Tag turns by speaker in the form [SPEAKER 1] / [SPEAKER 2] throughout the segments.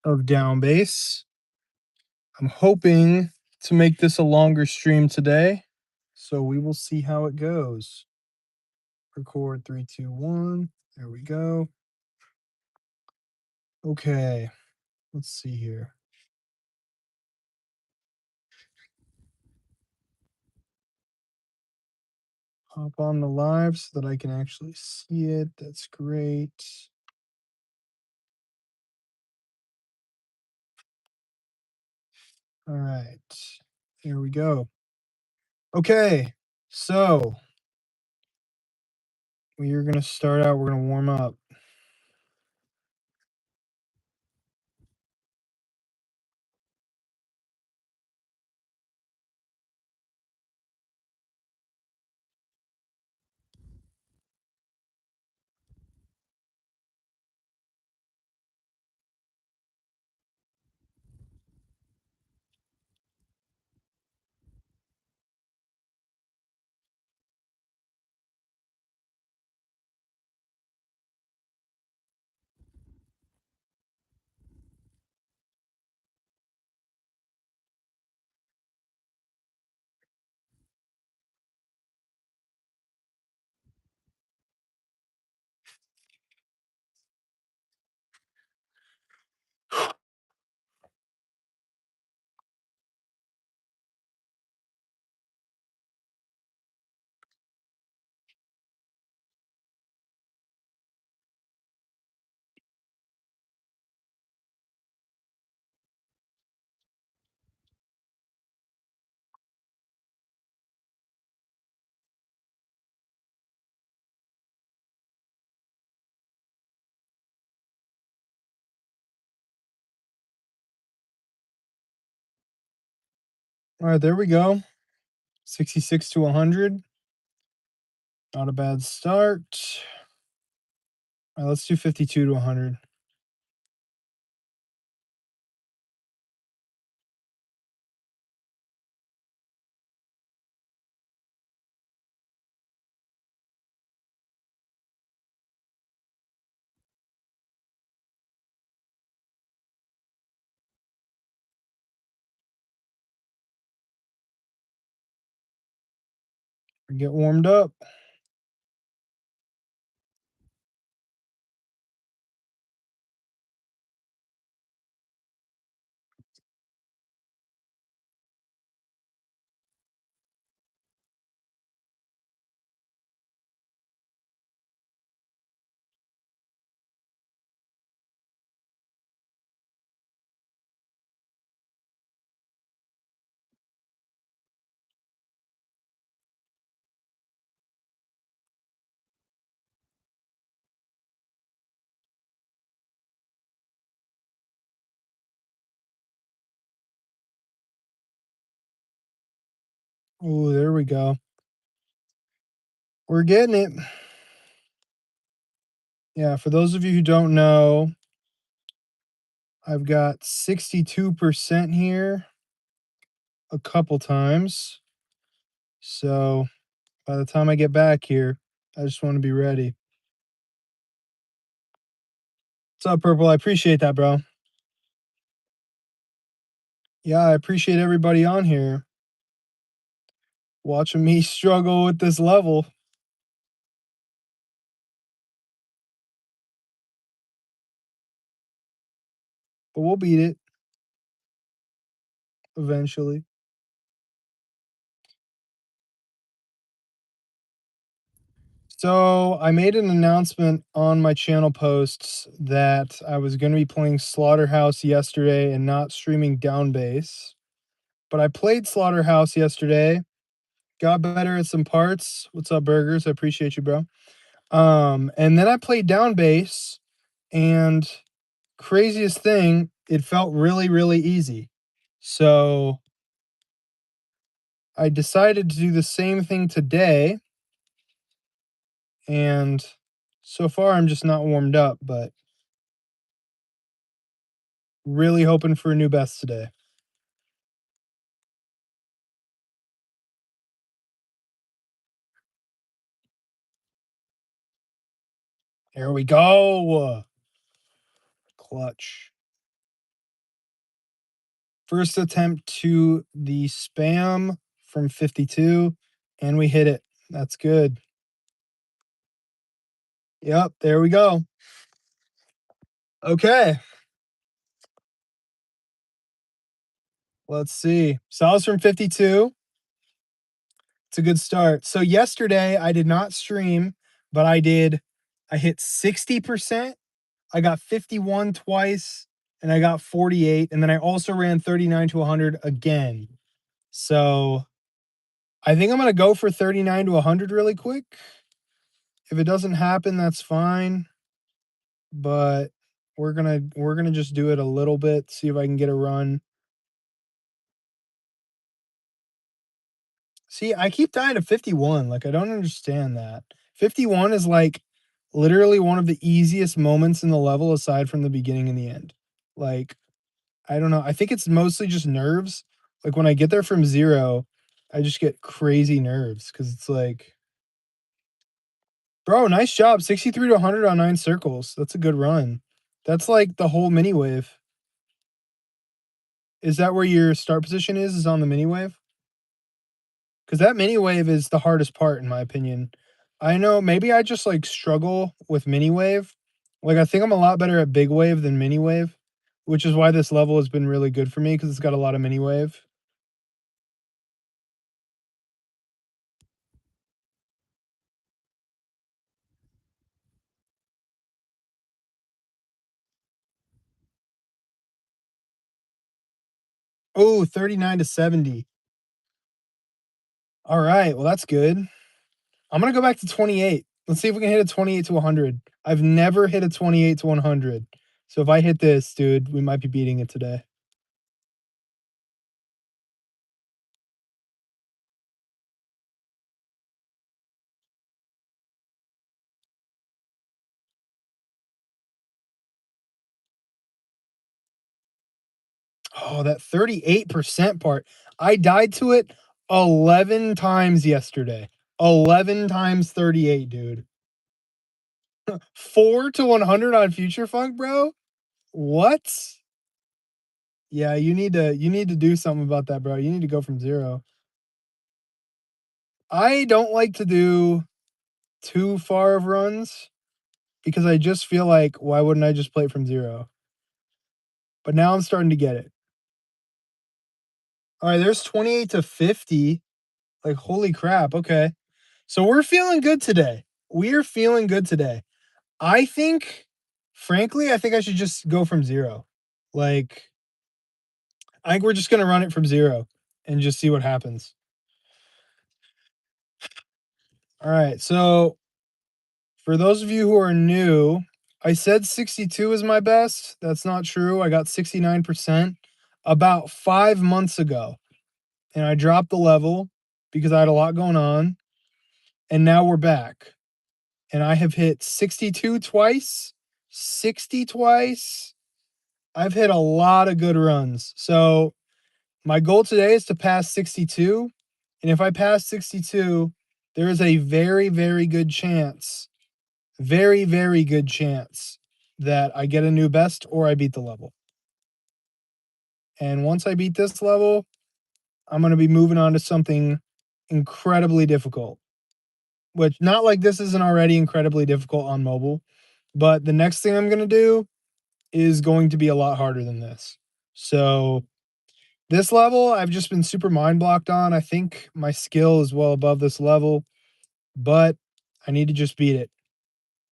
[SPEAKER 1] of down bass. I'm hoping to make this a longer stream today, so we will see how it goes. Record 3, 2, 1. There we go. Okay, let's see here. Hop on the live so that I can actually see it. That's great. All right, here we go. Okay, so we're going to start out, we're going to warm up. All right, there we go. 66 to 100. Not a bad start. All right, let's do 52 to 100. Get warmed up. Oh, there we go. We're getting it. Yeah, for those of you who don't know, I've got 62% here a couple times. So by the time I get back here, I just want to be ready. What's up, Purple? I appreciate that, bro. Yeah, I appreciate everybody on here watching me struggle with this level. But we'll beat it eventually. So I made an announcement on my channel posts that I was going to be playing Slaughterhouse yesterday and not streaming down bass. But I played Slaughterhouse yesterday, got better at some parts. What's up, Burgers? I appreciate you, bro. And then I played down bass, and craziest thing, it felt really, really easy. So I decided to do the same thing today. And so far, I'm just not warmed up, but really hoping for a new best today. Here we go. Clutch. First attempt to the spam from 52, and we hit it. That's good. Yep, there we go. Okay. Let's see. So I was from 52. It's a good start. So yesterday I did not stream, but I hit 60%. I got 51 twice, and I got 48, and then I also ran 39 to 100 again. So I think I'm gonna go for 39 to 100 really quick. If it doesn't happen, that's fine. But we're gonna just do it a little bit, see if I can get a run. See, I keep dying to 51. Like, I don't understand that. 51 is like literally one of the easiest moments in the level aside from the beginning and the end. Like, I don't know. I think it's mostly just nerves. Like when I get there from 0, I just get crazy nerves because it's like, bro, nice job. 63 to 100 on 9 circles. That's a good run. That's like the whole mini wave. Is that where your start position is on the mini wave? Because that mini wave is the hardest part, in my opinion. I know maybe I just like struggle with mini wave. Like I think I'm a lot better at big wave than mini wave, which is why this level has been really good for me because it's got a lot of mini wave. Oh, 39 to 70. All right, well that's good. I'm gonna go back to 28. Let's see if we can hit a 28 to 100. I've never hit a 28 to 100. So if I hit this, dude, we might be beating it today. Oh, that 38% part. I died to it 11 times yesterday. 11 times 38, dude. 4 to 100 on Future Funk, bro? What? Yeah, you need to do something about that, bro. You need to go from 0. I don't like to do too far of runs because I just feel like why wouldn't I just play it from 0? But now I'm starting to get it. All right, there's 28 to 50. Like holy crap. Okay. So we're feeling good today. We are feeling good today. I think, frankly, I think I should just go from 0. Like, I think we're just gonna run it from 0 and just see what happens. All right. So for those of you who are new, I said 62 is my best. That's not true. I got 69% about 5 months ago, and I dropped the level because I had a lot going on, and now we're back. And I have hit 62 twice, 60 twice. I've hit a lot of good runs. So my goal today is to pass 62. And if I pass 62, there is a very, very good chance, very, very good chance that I get a new best or I beat the level. And once I beat this level, I'm going to be moving on to something incredibly difficult, which not like this isn't already incredibly difficult on mobile, but the next thing I'm going to do is going to be a lot harder than this. So this level, I've just been super mind blocked on. I think my skill is well above this level, but I need to just beat it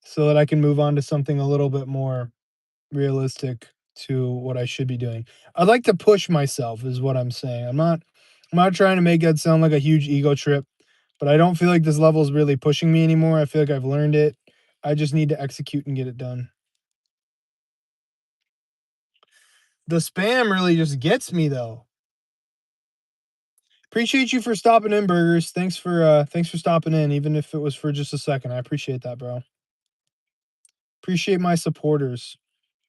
[SPEAKER 1] so that I can move on to something a little bit more realistic to what I should be doing. I'd like to push myself is what I'm saying. I'm not trying to make that sound like a huge ego trip, but I don't feel like this level is really pushing me anymore. I feel like I've learned it. I just need to execute and get it done. The spam really just gets me though. Appreciate you for stopping in, Burgers. Thanks for stopping in, even if it was for just a second. I appreciate that, bro. Appreciate my supporters.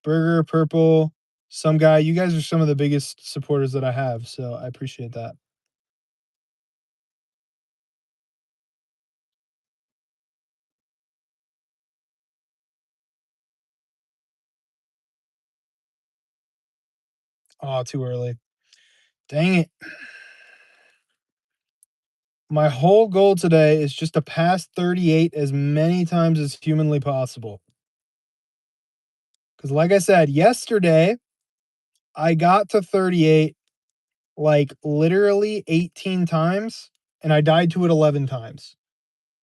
[SPEAKER 1] Burger, Purple, some guy. You guys are some of the biggest supporters that I have, so I appreciate that. Oh, too early. Dang it. My whole goal today is just to pass 38 as many times as humanly possible. Because, like I said, yesterday, I got to 38 like literally 18 times, and I died to it 11 times.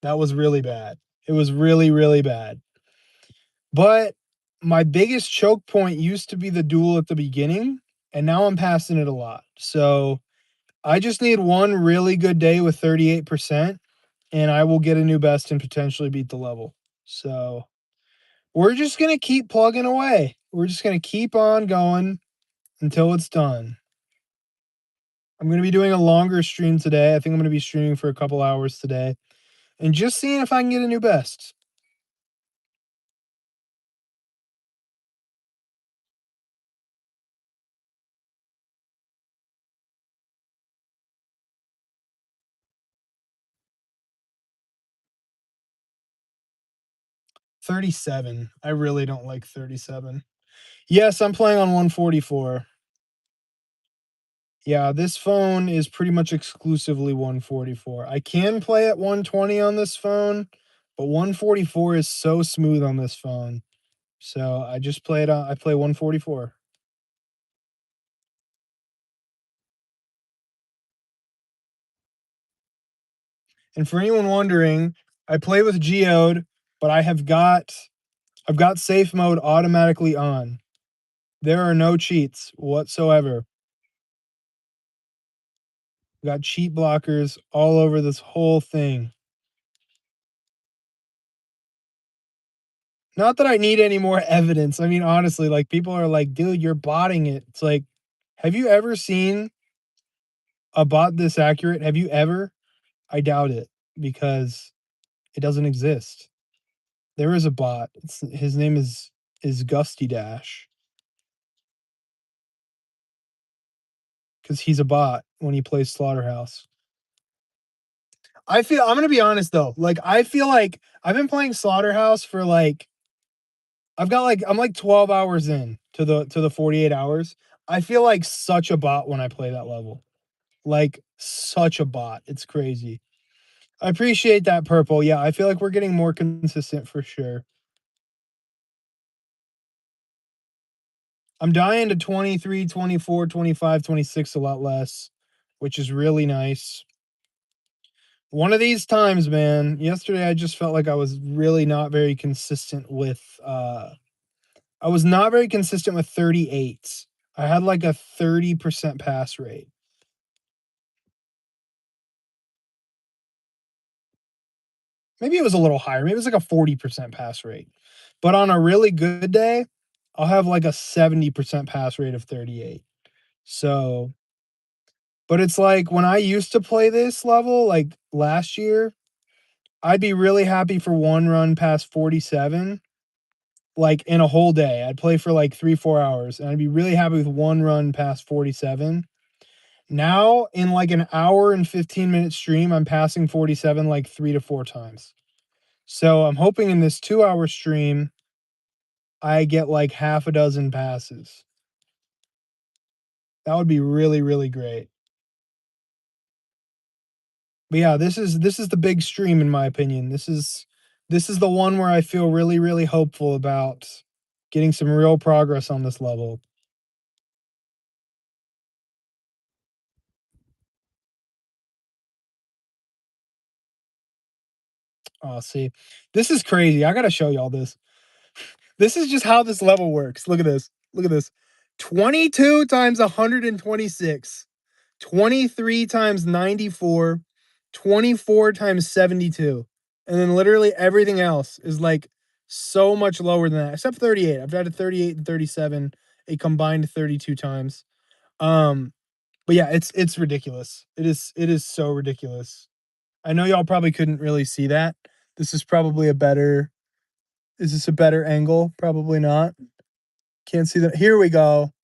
[SPEAKER 1] That was really bad. It was really, really bad. But my biggest choke point used to be the duel at the beginning, and now I'm passing it a lot. So I just need one really good day with 38%, and I will get a new best and potentially beat the level. So we're just going to keep plugging away. We're just going to keep on going until it's done. I'm going to be doing a longer stream today. I think I'm going to be streaming for a couple hours today and just seeing if I can get a new best. 37. I really don't like 37. Yes, I'm playing on 144. Yeah, this phone is pretty much exclusively 144. I can play at 120 on this phone, but 144 is so smooth on this phone. So I just play it on I play 144. And for anyone wondering, I play with Geode, but I've got safe mode automatically on. There are no cheats whatsoever. Got cheat blockers all over this whole thing. Not that I need any more evidence. I mean, honestly, like people are like, dude, you're botting it. It's like, have you ever seen a bot this accurate? Have you ever? I doubt it because it doesn't exist. There is a bot. His name is Gusty Dash because he's a bot when he plays Slaughterhouse. I'm gonna be honest though. Like I feel like I've been playing Slaughterhouse for like I'm like 12 hours in to the 48 hours. I feel like such a bot when I play that level. Like such a bot. It's crazy. I appreciate that purple. Yeah, I feel like we're getting more consistent for sure. I'm dying to 23, 24, 25, 26 a lot less, which is really nice. One of these times, man, yesterday I just felt like I was really not very consistent with I was not very consistent with 38s. I had like a 30% pass rate. Maybe it was a little higher. Maybe it was like a 40% pass rate. But on a really good day, I'll have like a 70% pass rate of 38. So, but it's like when I used to play this level, like last year, I'd be really happy for one run past 47, like in a whole day. I'd play for like 3, 4 hours, and I'd be really happy with one run past 47. Now, in like an hour and 15-minute stream, I'm passing 47 like 3 to 4 times. So I'm hoping in this 2 hour stream, I get like half a dozen passes. That would be really, really great. But yeah, this is the big stream in my opinion. This is the one where I feel really, really hopeful about getting some real progress on this level. Oh, see, this is crazy. I gotta show y'all this. This is just how this level works. Look at this. Look at this. 22 times 126, 23 times 94, 24 times 72. And then literally everything else is like so much lower than that, except 38. I've tried 38 and 37, a combined 32 times. Um, but yeah, it's ridiculous. It is so ridiculous. I know y'all probably couldn't really see that. This is probably a better is this a better angle? Probably not. Can't see that. Here we go.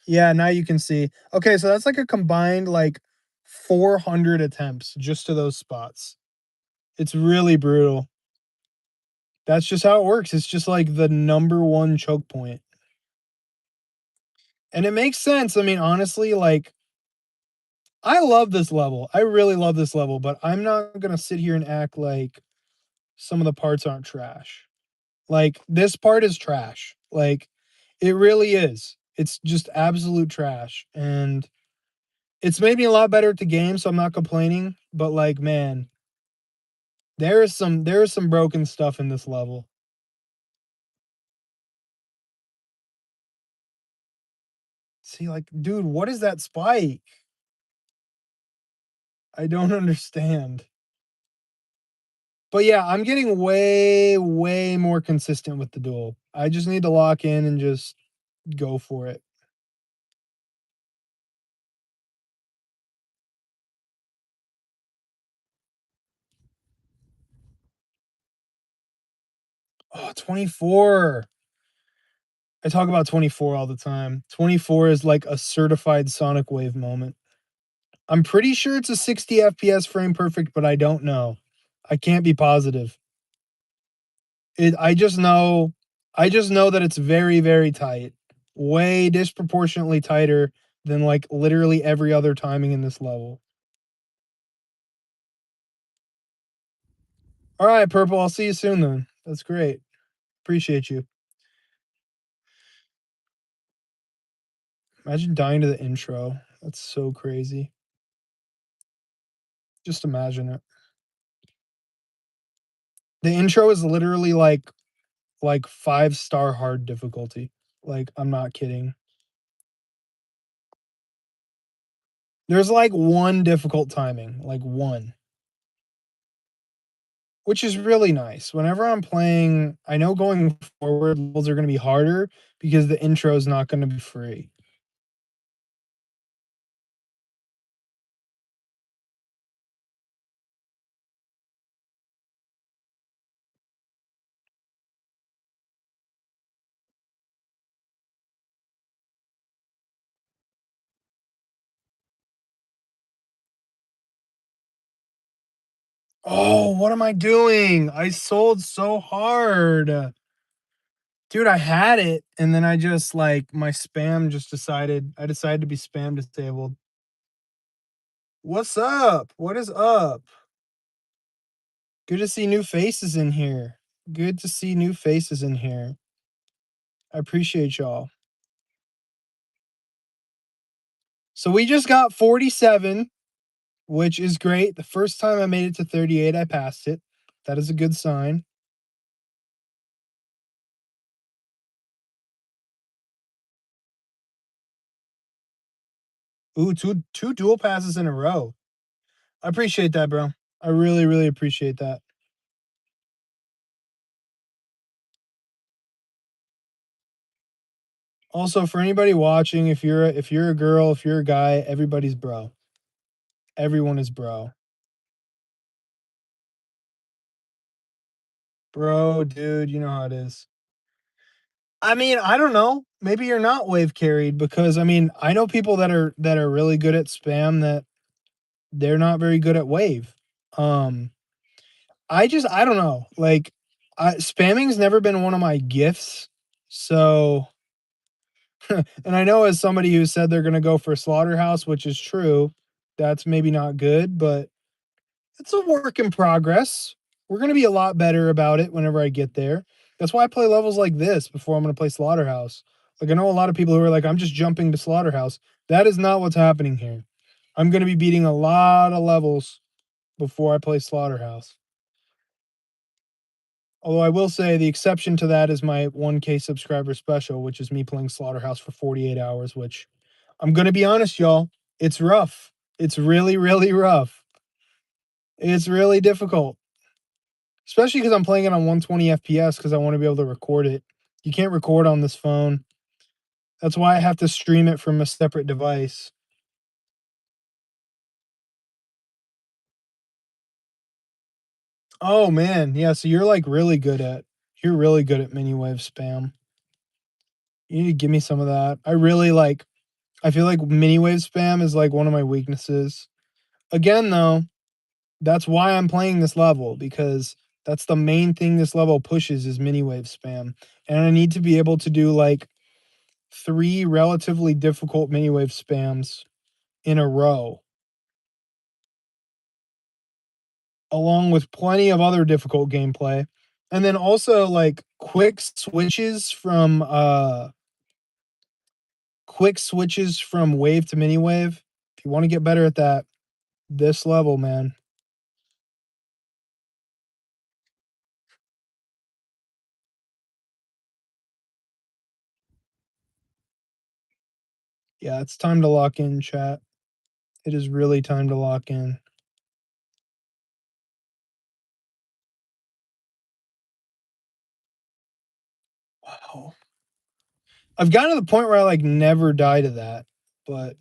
[SPEAKER 1] Yeah, now you can see. Okay, so that's like a combined like 400 attempts just to those spots. It's really brutal. That's just how it works. It's just like the number one choke point. And it makes sense. I mean, honestly, like I love this level. I really love this level, but I'm not gonna sit here and act like some of the parts aren't trash. Like, this part is trash. Like, it really is. It's just absolute trash, and it's made me a lot better at the game, so I'm not complaining, but, like, man, there is some broken stuff in this level. See, like, dude, what is that spike? I don't understand. But, yeah, I'm getting way, way more consistent with the duel. I just need to lock in and just go for it. Oh, 24. I talk about 24 all the time. 24 is like a certified sonic wave moment. I'm pretty sure it's a 60 FPS frame perfect, but I don't know. I can't be positive. I just know that it's very, very tight. Way disproportionately tighter than like literally every other timing in this level. All right, Purple, I'll see you soon then. That's great. Appreciate you. Imagine dying to the intro. That's so crazy. Just imagine it. The intro is literally like 5-star hard difficulty. Like, I'm not kidding. There's like one difficult timing, like one, which is really nice. Whenever I'm playing, I know going forward levels are going to be harder because the intro is not going to be free. Oh, what am I doing? I sold so hard. Dude, I had it and then I just like my spam just decided I decided to be spam disabled. What's up? What is up? Good to see new faces in here. Good to see new faces in here. I appreciate y'all. So we just got 47, which is great. The first time I made it to 38, I passed it. That is a good sign. Ooh, two dual passes in a row. I appreciate that, bro. I really, really appreciate that. Also, for anybody watching, if you're a girl, if you're a guy, everybody's bro. Everyone is bro. Bro, dude, you know how it is. I mean, I don't know. Maybe you're not wave carried because I mean, I know people that are really good at spam that they're not very good at wave. Um, I don't know. Like, spamming's never been one of my gifts. So, and I know as somebody who said they're gonna go for Slaughterhouse, which is true, that's maybe not good, but it's a work in progress. We're gonna be a lot better about it whenever I get there. That's why I play levels like this before I'm gonna play Slaughterhouse. Like, I know a lot of people who are like, I'm just jumping to Slaughterhouse. That is not what's happening here. I'm gonna be beating a lot of levels before I play Slaughterhouse. Although I will say the exception to that is my 1K subscriber special, which is me playing Slaughterhouse for 48 hours, which I'm gonna be honest, y'all, it's rough. It's really, really rough. It's really difficult. Especially because I'm playing it on 120 FPS because I want to be able to record it. You can't record on this phone. That's why I have to stream it from a separate device. Oh man, yeah, so you're really good at mini wave spam. You need to give me some of that. I feel like mini wave spam is like one of my weaknesses. Again though, that's why I'm playing this level because that's the main thing this level pushes is mini wave spam. And I need to be able to do like 3 relatively difficult mini wave spams in a row. along with plenty of other difficult gameplay. And then also like quick switches from wave to mini wave. If you want to get better at that, this level, man. Yeah, it's time to lock in, chat. It is really time to lock in. Wow. I've gotten to the point where I like never die to that, but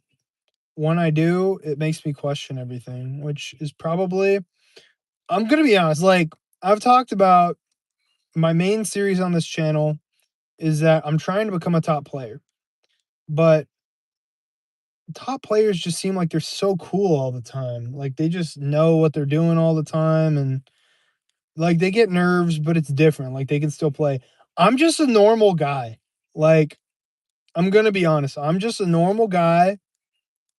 [SPEAKER 1] when I do, it makes me question everything, which is probably, I'm gonna be honest, like I've talked about my main series on this channel is that I'm trying to become a top player. But top players just seem like they're so cool all the time. Like they just know what they're doing all the time and like they get nerves, but it's different. Like they can still play. I'm just a normal guy. Like I'm going to be honest. I'm just a normal guy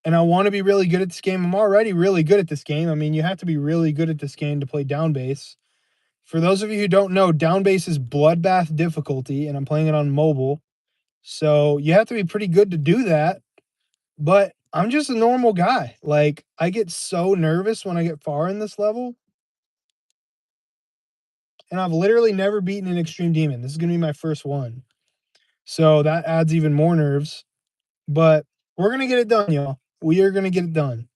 [SPEAKER 1] and I want to be really good at this game. I'm already really good at this game. I mean, you have to be really good at this game to play down bass. For those of you who don't know, down bass is bloodbath difficulty and I'm playing it on mobile. So you have to be pretty good to do that. But I'm just a normal guy. Like, I get so nervous when I get far in this level. And I've literally never beaten an extreme demon. This is gonna be my first one. So that adds even more nerves. But we're gonna get it done, y'all. We are gonna get it done.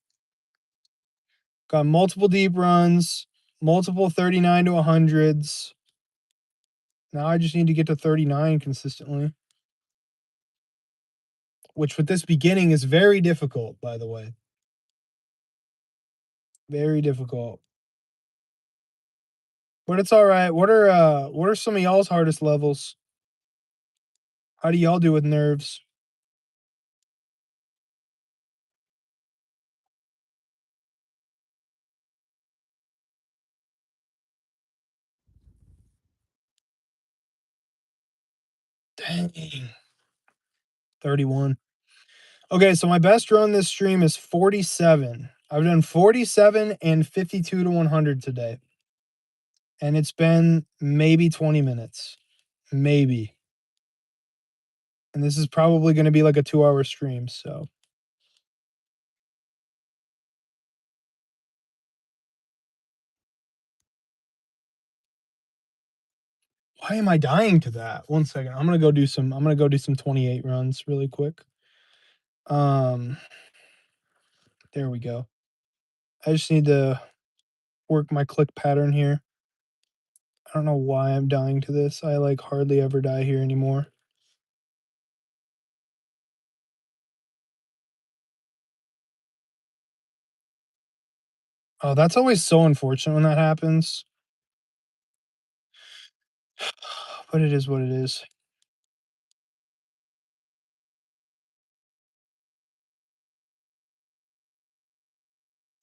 [SPEAKER 1] Got multiple deep runs, multiple 39 to 100s. Now I just need to get to 39 consistently. Which with this beginning is very difficult, by the way. Very difficult. But it's all right. What are some of y'all's hardest levels? How do y'all do with nerves? Dang. 31. Okay, so my best run this stream is 47. I've done 47 and 52 to 100 today. And it's been maybe 20 minutes. Maybe. And this is probably going to be like a 2-hour stream, so. Why am I dying to that? 1 second. I'm going to go do some 28 runs really quick. There we go. I just need to work my click pattern here. I don't know why I'm dying to this. I like hardly ever die here anymore. Oh, that's always so unfortunate when that happens. But it is what it is.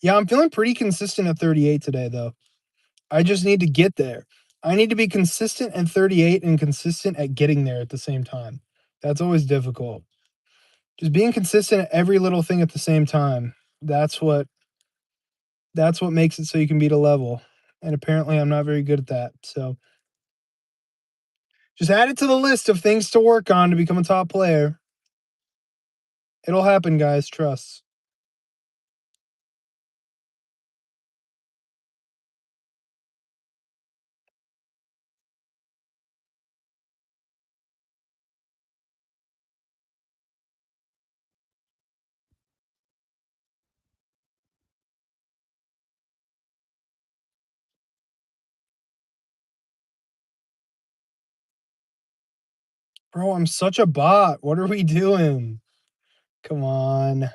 [SPEAKER 1] Yeah, I'm feeling pretty consistent at 38 today, though. I just need to get there. I need to be consistent at 38 and consistent at getting there at the same time. That's always difficult. Just being consistent at every little thing at the same time. That's what makes it so you can beat a level. And apparently I'm not very good at that. So just add it to the list of things to work on to become a top player. It'll happen, guys. Trust. Bro, I'm such a bot. What are we doing? Come on.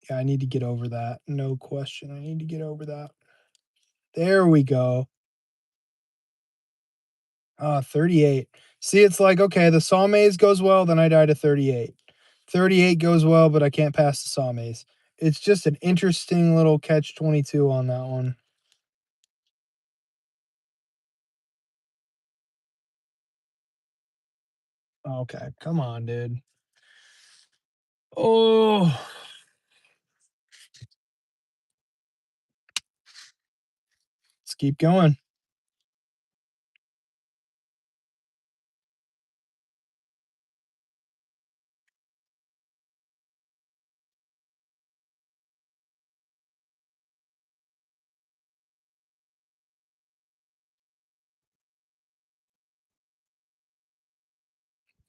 [SPEAKER 1] Yeah, I need to get over that. No question. I need to get over that. There we go. 38. See, it's like, okay, the saw maze goes well, then I die to 38. 38 goes well, but I can't pass the saw maze. it's just an interesting little catch-22 on that one. Okay, come on, dude. Oh. Let's keep going.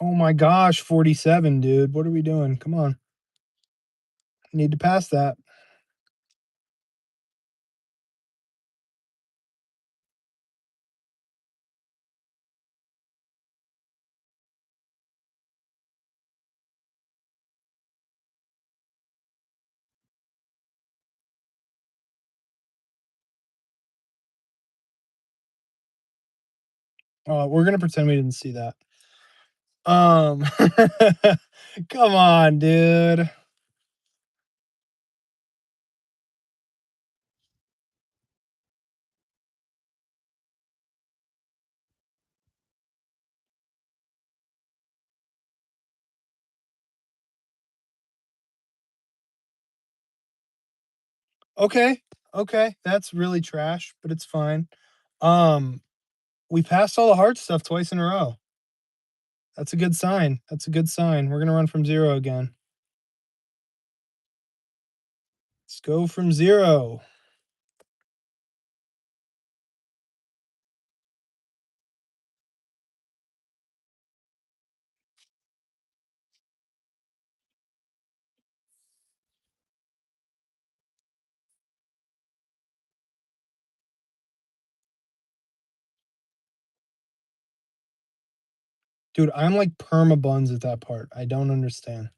[SPEAKER 1] Oh my gosh, 47, dude. What are we doing? Come on. Need to pass that. We're gonna pretend we didn't see that. Um, come on, dude. Okay, okay, that's really trash, but it's fine. Um, we passed all the hard stuff twice in a row. That's a good sign. That's a good sign. We're gonna run from 0 again. Let's go from 0. Dude, I'm like perma buns at that part. I don't understand.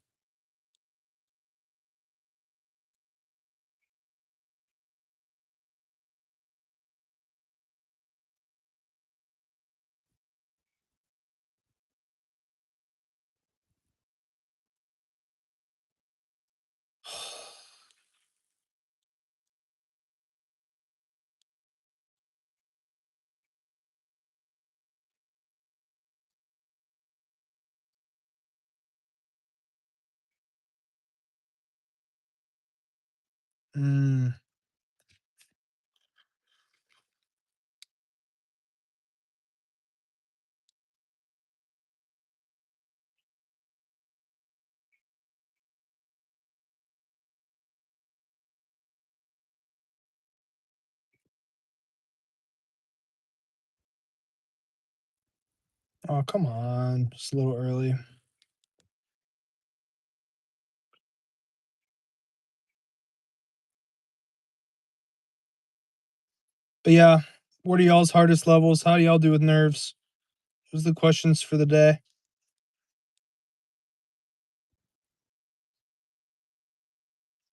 [SPEAKER 1] Mm. Oh, come on. Just a little early. But yeah, what are y'all's hardest levels? How do y'all do with nerves? Those are the questions for the day.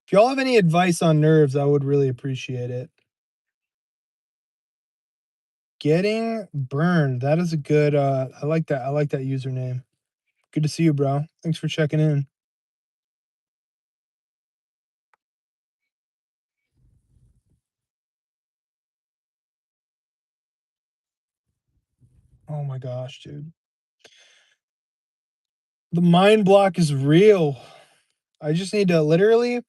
[SPEAKER 1] If y'all have any advice on nerves, I would really appreciate it. Getting burned. That is a good I like that. I like that username. Good to see you, bro. Thanks for checking in. Oh my gosh, dude. The mind block is real. I just need to literally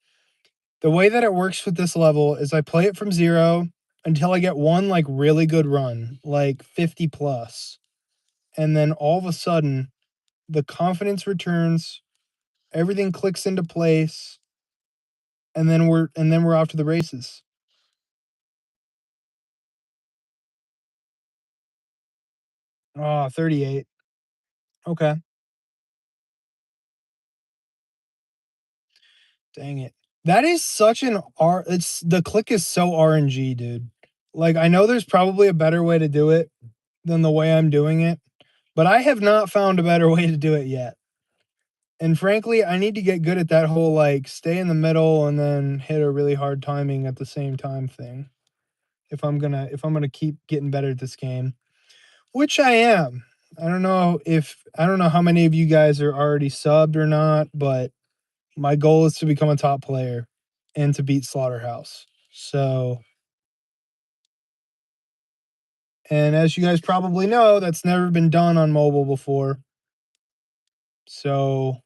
[SPEAKER 1] the way that it works with this level is I play it from 0 until I get one like really good run, like 50 plus. And then all of a sudden the confidence returns, everything clicks into place, and then we're off to the races. Oh, 38. Okay. Dang it. That is such an it's the click is so RNG, dude. Like I know there's probably a better way to do it than the way I'm doing it, but I have not found a better way to do it yet. And frankly, I need to get good at that whole like stay in the middle and then hit a really hard timing at the same time thing. If I'm gonna keep getting better at this game, which I am. I don't know how many of you guys are already subbed or not, but my goal is to become a top player. and to beat Slaughterhouse. So, and as you guys probably know, that's never been done on mobile before. So,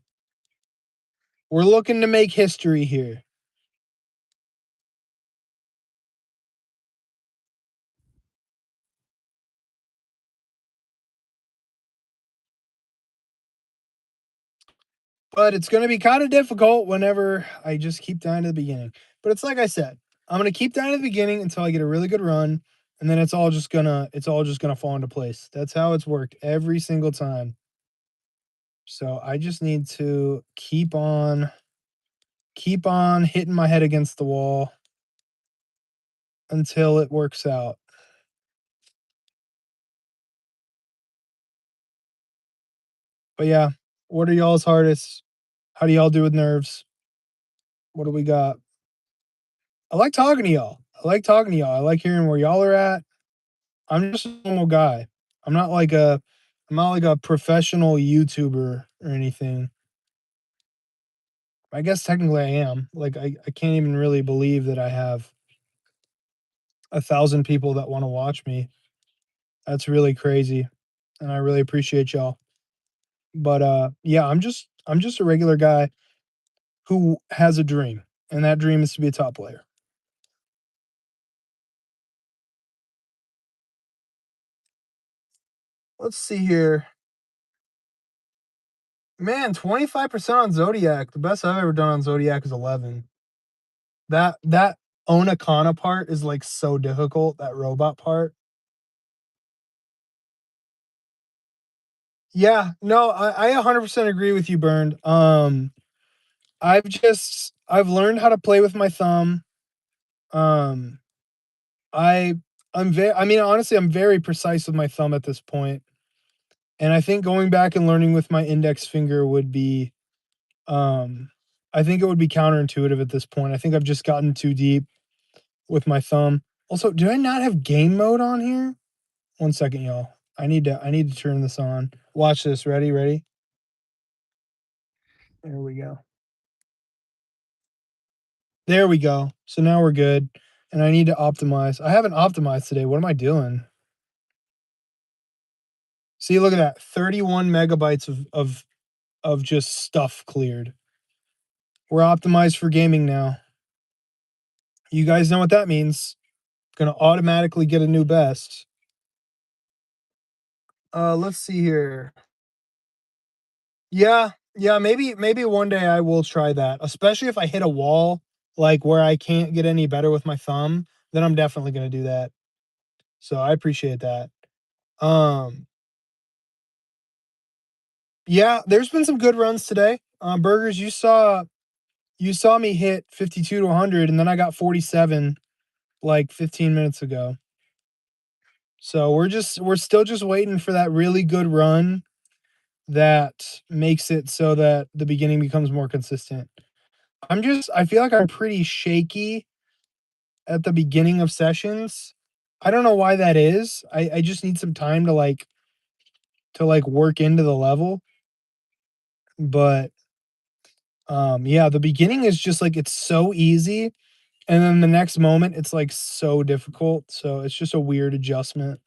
[SPEAKER 1] we're looking to make history here. But it's gonna be kinda difficult whenever I just keep dying to the beginning. But it's like I said, I'm gonna keep dying to the beginning until I get a really good run, and then it's all just gonna fall into place. That's how it's worked every single time. So I just need to keep on hitting my head against the wall until it works out. But yeah, what are y'all's hardest? How do y'all do with nerves? What do we got? I like talking to y'all. I like talking to y'all. I like hearing where y'all are at. I'm just a normal guy. I'm not like a I'm not like a professional YouTuber or anything. I guess technically I am. Like I can't even really believe that I have 1,000 people that want to watch me. That's really crazy. And I really appreciate y'all. But yeah, I'm just a regular guy who has a dream. And that dream is to be a top player. Let's see here. Man, 25% on Zodiac. The best I've ever done on Zodiac is 11. That Onakana part is, like, so difficult, that robot part. Yeah, no, I 100% agree with you, Burned. I've learned how to play with my thumb. Um, I I mean, honestly, I'm very precise with my thumb at this point, and I think going back and learning with my index finger would be, um I think it would be counterintuitive at this point. I think I've just gotten too deep with my thumb. Also, do I not have game mode on here? One second, y'all. I need to turn this on. Watch this. Ready? Ready? There we go. There we go. So now we're good. And I need to optimize. I haven't optimized today. What am I doing? See, look at that. 31 megabytes of just stuff cleared. We're optimized for gaming now. You guys know what that means. Gonna automatically get a new best. Let's see here. Yeah, yeah, maybe one day I will try that, especially if I hit a wall, like, where I can't get any better with my thumb, then I'm definitely gonna do that. So, I appreciate that. Um, yeah, there's been some good runs today. Burgers, you saw me hit 52 to 100, and then I got 47, like, 15 minutes ago. So, we're still just waiting for that really good run that makes it so that the beginning becomes more consistent. I feel like I'm pretty shaky at the beginning of sessions. I don't know why that is. I just need some time to work into the level. But yeah, the beginning is just like it's so easy. And then the next moment it's like so difficult. So it's just a weird adjustment.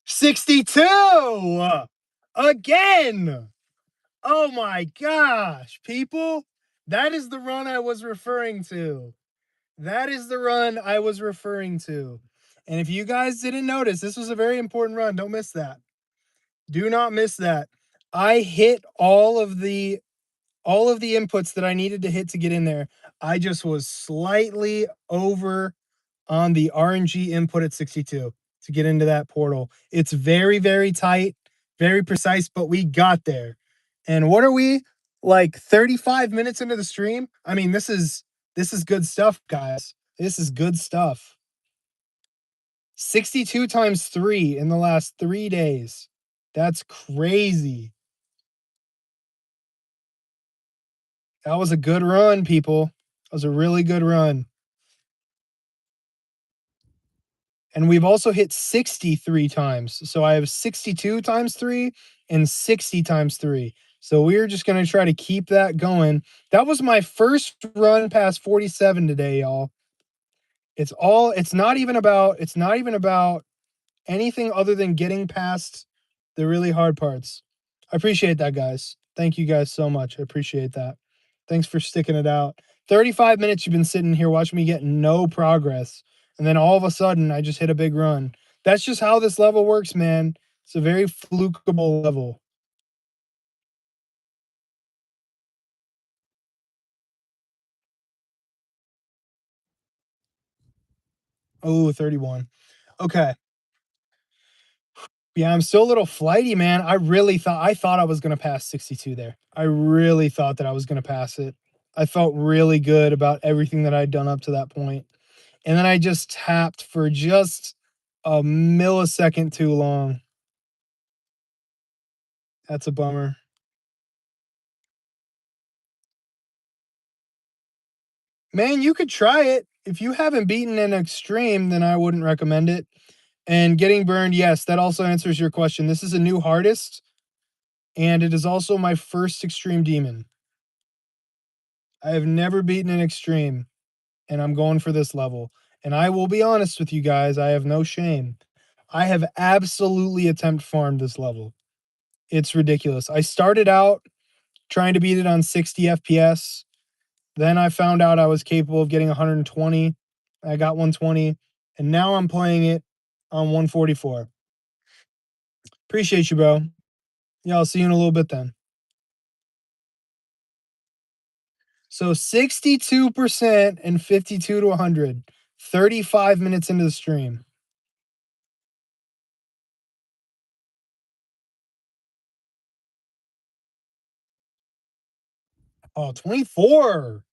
[SPEAKER 1] 62 again. Oh my gosh, people. That is the run I was referring to. That is the run I was referring to. And if you guys didn't notice, this was a very important run. Don't miss that. Do not miss that. I hit all of the inputs that I needed to hit to get in there. I just was slightly over on the RNG input at 62 to get into that portal. It's very, very tight, very precise, but we got there. And what are we? Like 35 minutes into the stream? I mean, this is good stuff, guys. This is good stuff. 62 times 3 in the last 3 days. That's crazy. That was a good run, people. That was a really good run. And we've also hit 63 times. So I have 62 times 3 and 60 times 3. So we're just going to try to keep that going. That was my first run past 47 today, y'all. It's not even about anything other than getting past the really hard parts. I appreciate that, guys. Thank you guys so much. I appreciate that. Thanks for sticking it out. 35 minutes you've been sitting here watching me get no progress. And then all of a sudden I just hit a big run. That's just how this level works, man. It's a very flukeable level. Oh, 31. Okay. Yeah, I'm still a little flighty, man. I thought I was gonna pass 62 there. I really thought that I was gonna pass it. I felt really good about everything that I'd done up to that point. And then I just tapped for just a millisecond too long. That's a bummer. Man, you could try it. If you haven't beaten an extreme, then I wouldn't recommend it. And getting burned, yes, that also answers your question. This is a new hardest, and it is also my first extreme demon. I have never beaten an extreme, and I'm going for this level. And I will be honest with you guys, I have no shame. I have absolutely attempt farmed this level. It's ridiculous. I started out trying to beat it on 60 FPS. Then I found out I was capable of getting 120. I got 120, and now I'm playing it on 144. Appreciate you, bro. Yeah, I'll see you in a little bit then. So 62% and 52 to 100. 35 minutes into the stream. Oh, 24.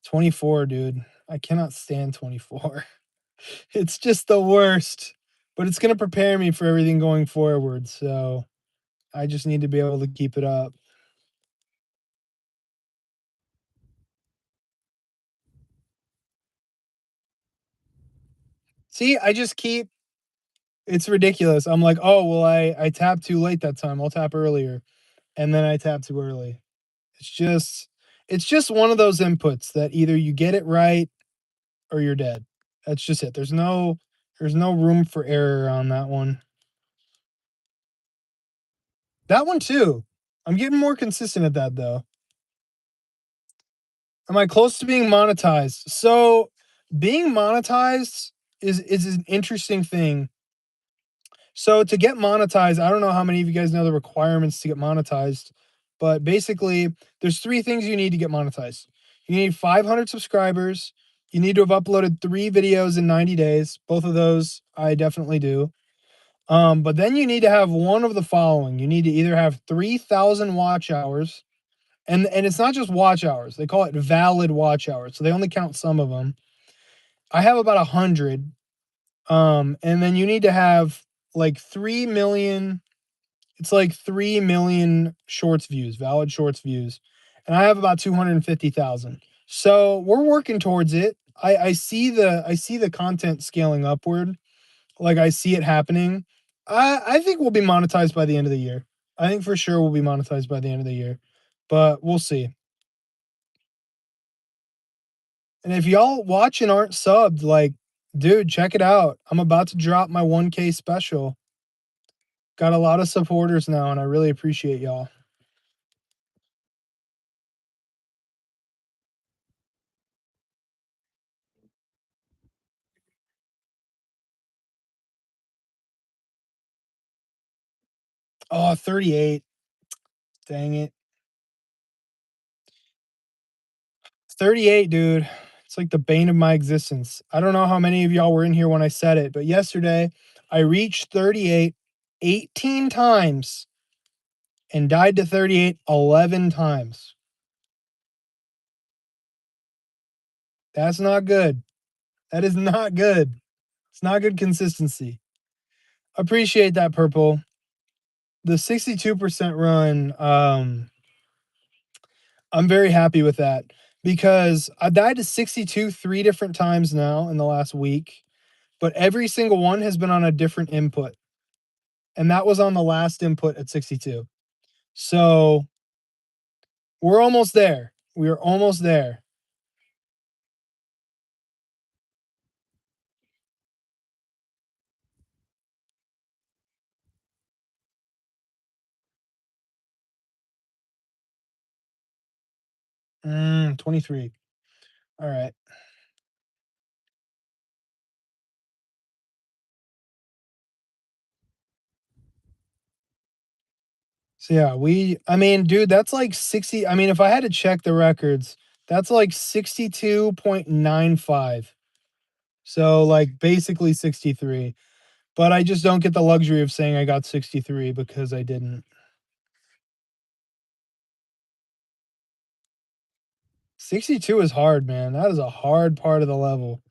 [SPEAKER 1] 24, dude. I cannot stand 24. It's just the worst. But it's going to prepare me for everything going forward. So I just need to be able to keep it up. See, I just keep it's ridiculous. I'm like, oh well, I tapped too late that time. I'll tap earlier. And then I tap too early. It's just one of those inputs that either you get it right or you're dead. That's just it. There's no room for error on that one. That one too. I'm getting more consistent at that though. Am I close to being monetized? So being monetized is an interesting thing. So to get monetized, I don't know how many of you guys know the requirements to get monetized, but basically there's 3 things you need to get monetized. You need 500 subscribers, you need to have uploaded 3 videos in 90 days. Both of those I definitely do. But then you need to have one of the following. You need to either have 3,000 watch hours, and it's not just watch hours. They call it valid watch hours. So they only count some of them. I have about 100. And then you need to have like 3 million. It's like 3 million shorts views, valid shorts views. And I have about 250,000. So we're working towards it. I see the content scaling upward. Like I see it happening. I think we'll be monetized by the end of the year. I think for sure we'll be monetized by the end of the year. But we'll see. And if y'all watch and aren't subbed, like, dude, check it out. I'm about to drop my 1K special. Got a lot of supporters now, and I really appreciate y'all. Oh, 38. Dang it. 38, dude. It's like the bane of my existence. I don't know how many of y'all were in here when I said it, but yesterday I reached 38 18 times and died to 38 11 times. That's not good. That is not good. It's not good consistency. Appreciate that, Purple. The 62% run, I'm very happy with that because I died to 62 3 different times now in the last week, but every single one has been on a different input. And that was on the last input at 62. So we're almost there. We are almost there. Mm, 23. All right. So yeah, I mean, dude, that's like 60. I mean, if I had to check the records, that's like 62.95. So like basically 63. But I just don't get the luxury of saying I got 63 because I didn't. 62 is hard, man. That is a hard part of the level.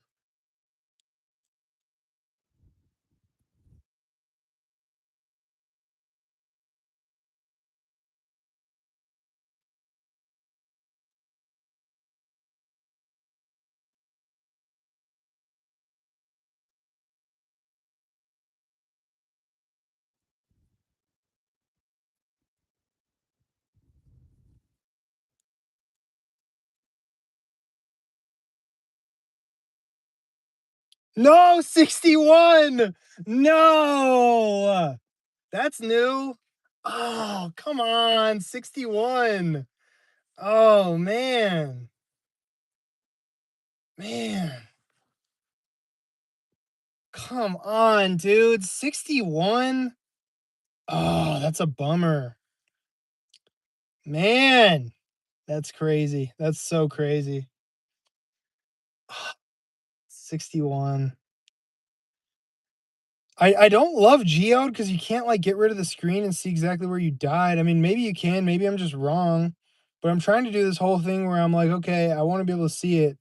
[SPEAKER 1] No, 61. No. That's new. Oh, come on. 61. Oh, man. Man. Come on, dude. 61? Oh, that's a bummer. Man, that's crazy. That's so crazy. 61. I don't love Geode because you can't, like, get rid of the screen and see exactly where you died. I mean, maybe you can, maybe I'm just wrong, but I'm trying to do this whole thing where I'm like, "Okay, I wanna be able to see it."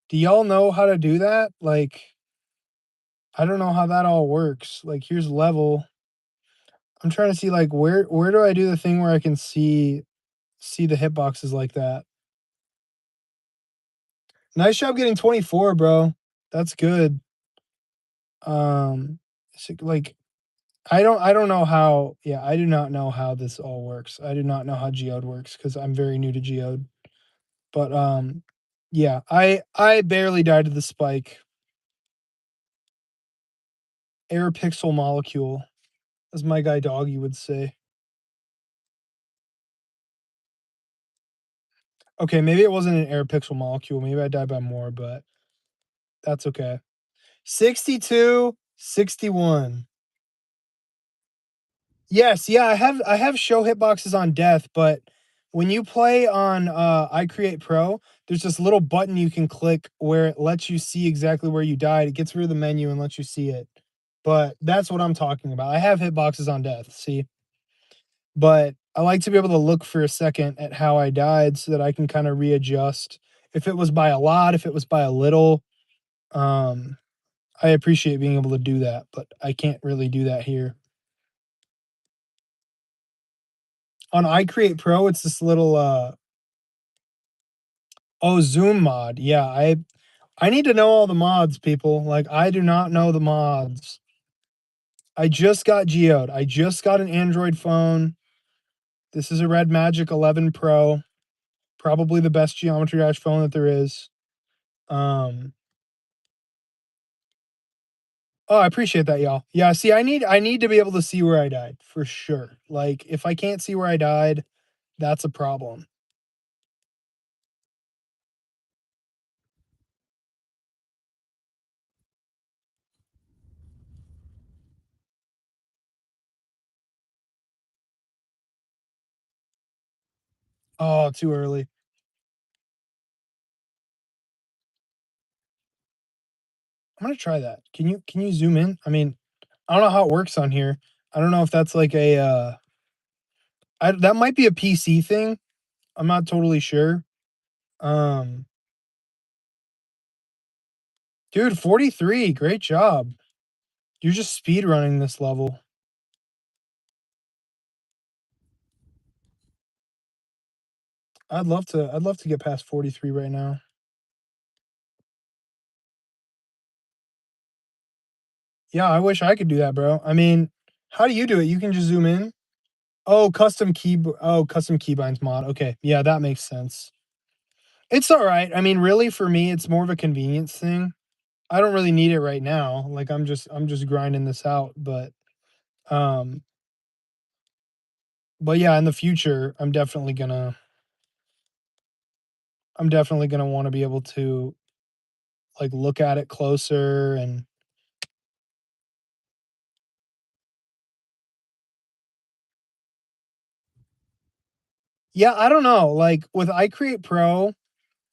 [SPEAKER 1] Do y'all know how to do that? Like, I don't know how that all works. Like, here's level. I'm trying to see, like, where do I do the thing where I can see the hitboxes like that? Nice job getting 24, bro. That's good. Like, I don't know how, yeah, I do not know how this all works. I do not know how Geode works because 'cause I'm very new to Geode. But, yeah, I barely died to the spike. Air pixel molecule, as my guy Doggy would say. Okay, maybe it wasn't an air pixel molecule. Maybe I died by more, but that's okay. 62, 61. Yes, yeah, I have show hitboxes on death, but when you play on, iCreate Pro, there's this little button you can click where it lets you see exactly where you died. It gets rid of the menu and lets you see it. But that's what I'm talking about. I have hitboxes on death, see? But I like to be able to look for a second at how I died so that I can kinda readjust. If it was by a lot, if it was by a little, um, I appreciate being able to do that, but I can't really do that here. On iCreate Pro, it's this little, oh, Zoom mod. Yeah, I need to know all the mods, people. Like, I do not know the mods. I just got Geode. I just got an Android phone. This is a RedMagic 11 Pro, probably the best Geometry Dash phone that there is. Um, oh, I appreciate that, y'all. Yeah, see, I need to be able to see where I died for sure. Like, if I can't see where I died, that's a problem. Oh, too early. I'm gonna try that. Can you zoom in? I mean, I don't know how it works on here. I don't know if that's like a that might be a PC thing. I'm not totally sure. Um, dude, 43, great job. You're just speed running this level. I'd love to get past 43 right now. Yeah, I wish I could do that, bro. I mean, how do you do it? You can just zoom in? Oh, custom keybinds mod. Okay. Yeah, that makes sense. It's alright. I mean, really for me, it's more of a convenience thing. I don't really need it right now. Like I'm just grinding this out, um but yeah, in the future, I'm definitely gonna wanna be able to, like, look at it closer and yeah, I don't know, like, with iCreate Pro,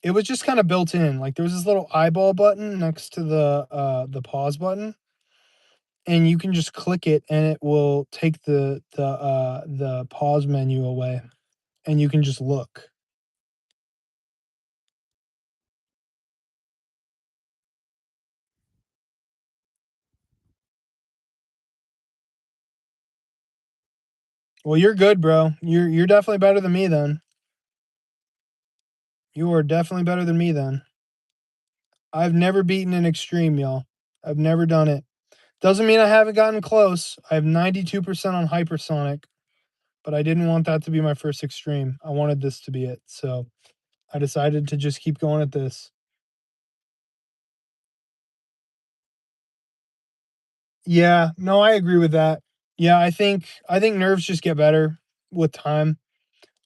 [SPEAKER 1] it was just kinda built in, like, there was this little eyeball button next to the pause button, and you can just click it, and it will take the pause menu away, and you can just look. Well, you're good, bro. You're definitely better than me then. You are definitely better than me then. I've never beaten an extreme, y'all. I've never done it. Doesn't mean I haven't gotten close. I have 92% on hypersonic, but I didn't want that to be my first extreme. I wanted this to be it. So I decided to just keep going at this. Yeah, no, I agree with that. Yeah, I think nerves just get better with time.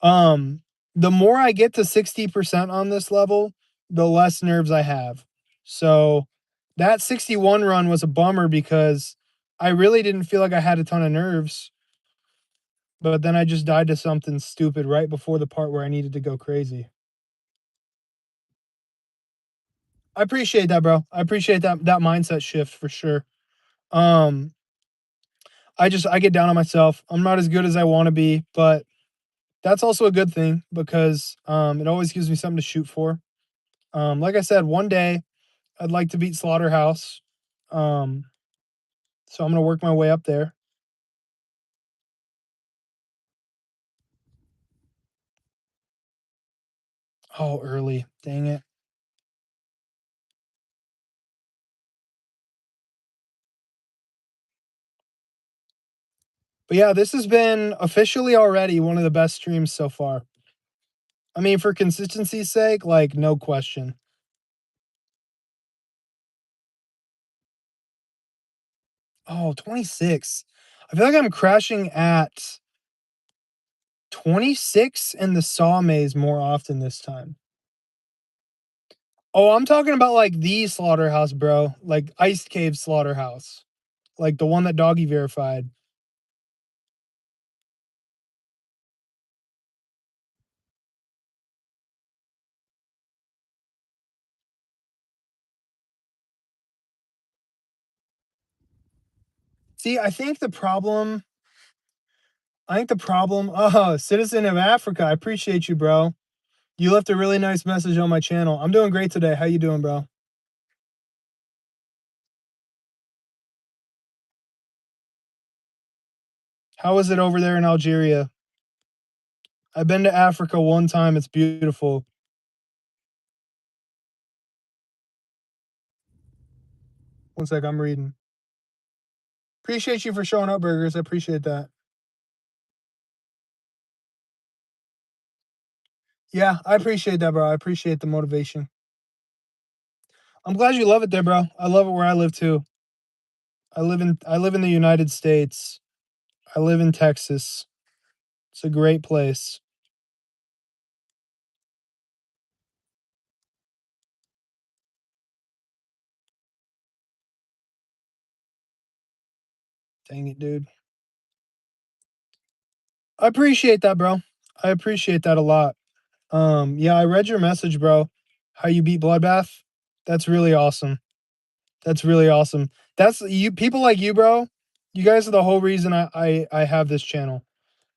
[SPEAKER 1] Um, the more I get to 60% on this level, the less nerves I have. So that 61 run was a bummer because I really didn't feel like I had a ton of nerves, but then I just died to something stupid right before the part where I needed to go crazy. I appreciate that, bro. I appreciate that mindset shift for sure. Um, I get down on myself. I'm not as good as I want to be, but that's also a good thing because it always gives me something to shoot for. Like I said, one day I'd like to beat Slaughterhouse. Um, so I'm gonna work my way up there. Oh, early. Dang it. But yeah, this has been officially already one of the best streams so far. I mean, for consistency's sake, like no question. Oh, 26. I feel like I'm crashing at 26 in the saw maze more often this time. Oh, I'm talking about like the slaughterhouse, bro. Like Ice Cave Slaughterhouse. Like the one that Doggy verified. See, oh, Citizen of Africa. I appreciate you, bro. You left a really nice message on my channel. I'm doing great today. How you doing, bro? How is it over there in Algeria? I've been to Africa one time. It's beautiful. One sec, I'm reading. Appreciate you for showing up, Burgers. I appreciate that. Yeah, I appreciate that, bro. I appreciate the motivation. I'm glad you love it there, bro. I love it where I live too. I live in the United States. I live in Texas. It's a great place. Dang it, dude. I appreciate that, bro. I appreciate that a lot. Yeah, I read your message, bro. How you beat Bloodbath. That's really awesome. That's really awesome. That's you people like you, bro. You guys are the whole reason I have this channel.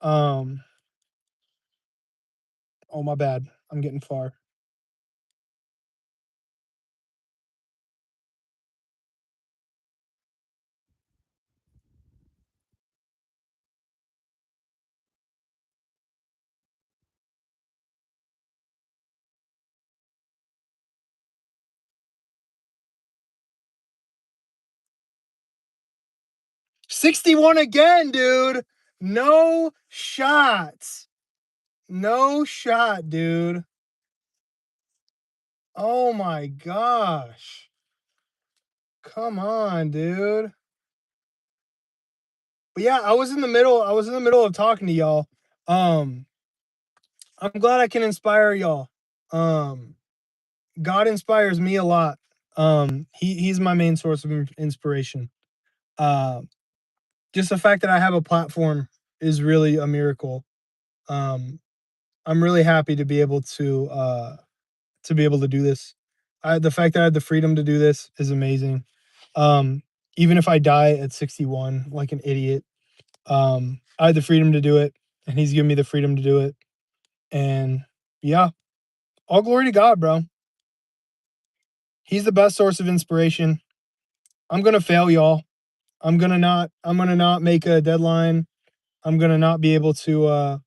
[SPEAKER 1] Um, oh my bad. I'm getting far. 61 again, dude. No shot. No shot, dude. Oh my gosh. Come on, dude. But yeah, I was in the middle of talking to y'all. I'm glad I can inspire y'all. God inspires me a lot. He's my main source of inspiration. Just the fact that I have a platform is really a miracle. I'm really happy to be able to do this. The fact that I have the freedom to do this is amazing. Even if I die at 61 like an idiot, I had the freedom to do it, and he's given me the freedom to do it. And yeah, all glory to God, bro. He's the best source of inspiration. I'm gonna fail, y'all. I'm gonna not make a deadline. I'm gonna not be able to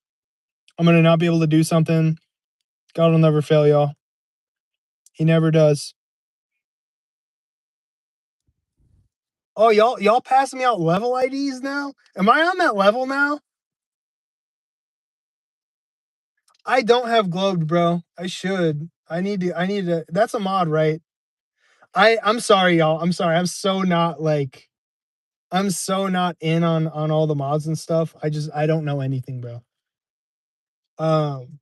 [SPEAKER 1] do something. God will never fail, y'all. He never does. Oh, y'all passing me out level IDs now? Am I on that level now? I don't have globed, bro. I should. I need to. That's a mod, right? I'm sorry, y'all. I'm sorry. I'm so not in on all the mods and stuff. I don't know anything, bro. Um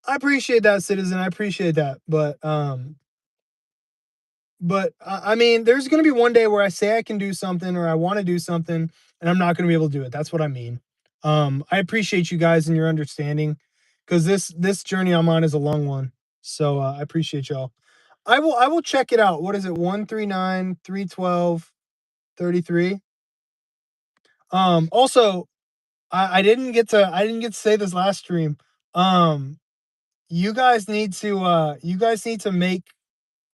[SPEAKER 1] I appreciate that, citizen. I appreciate that. But I mean, there's going to be one day where I say I can do something or I want to do something and I'm not going to be able to do it. That's what I mean. I appreciate you guys and your understanding because this journey I'm on is a long one. So I appreciate y'all. I will check it out. What is it? 139 312 33. Also, I didn't get to say this last stream. Um you guys need to make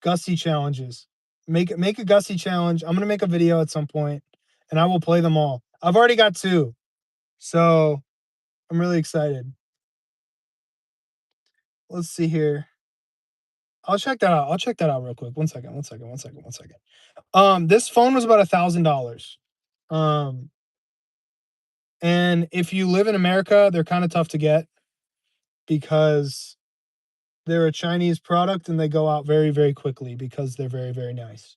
[SPEAKER 1] Gusty challenges. Make a Gusty challenge. I'm gonna make a video at some point, and I will play them all. I've already got 2, so I'm really excited. Let's see here. I'll check that out. I'll check that out real quick. One second. This phone was about $1,000. Um, and if you live in America, they're kind of tough to get because they're a Chinese product and they go out very, very quickly because they're very, very nice.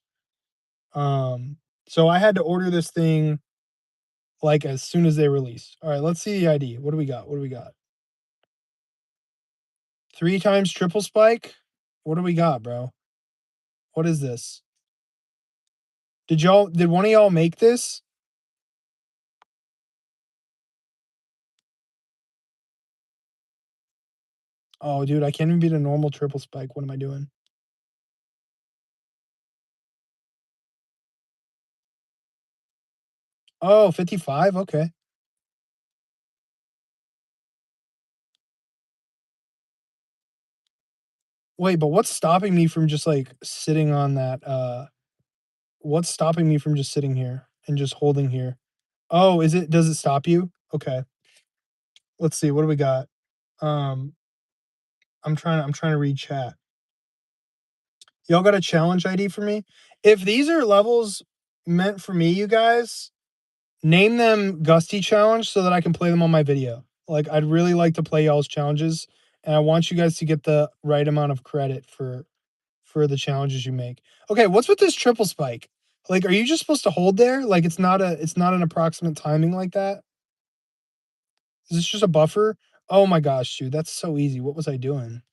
[SPEAKER 1] So I had to order this thing like as soon as they release. All right, let's see the ID. What do we got? 3 times triple spike? What do we got, bro? What is this? Did one of y'all make this? Oh, dude, I can't even beat a normal triple spike. What am I doing? Oh, 55? Okay. Wait, but what's stopping me from just like sitting on that what's stopping me from just sitting here and just holding here? Oh, does it stop you? Okay. Let's see. What do we got? Um I'm trying to read chat. Y'all got a challenge ID for me? If these are levels meant for me, you guys, name them Gusty Challenge so that I can play them on my video. Like, I'd really like to play y'all's challenges, and I want you guys to get the right amount of credit for the challenges you make. Okay, what's with this triple spike? Like, are you just supposed to hold there? Like, it's not an approximate timing like that? Is this just a buffer? Oh my gosh, dude, that's so easy. What was I doing?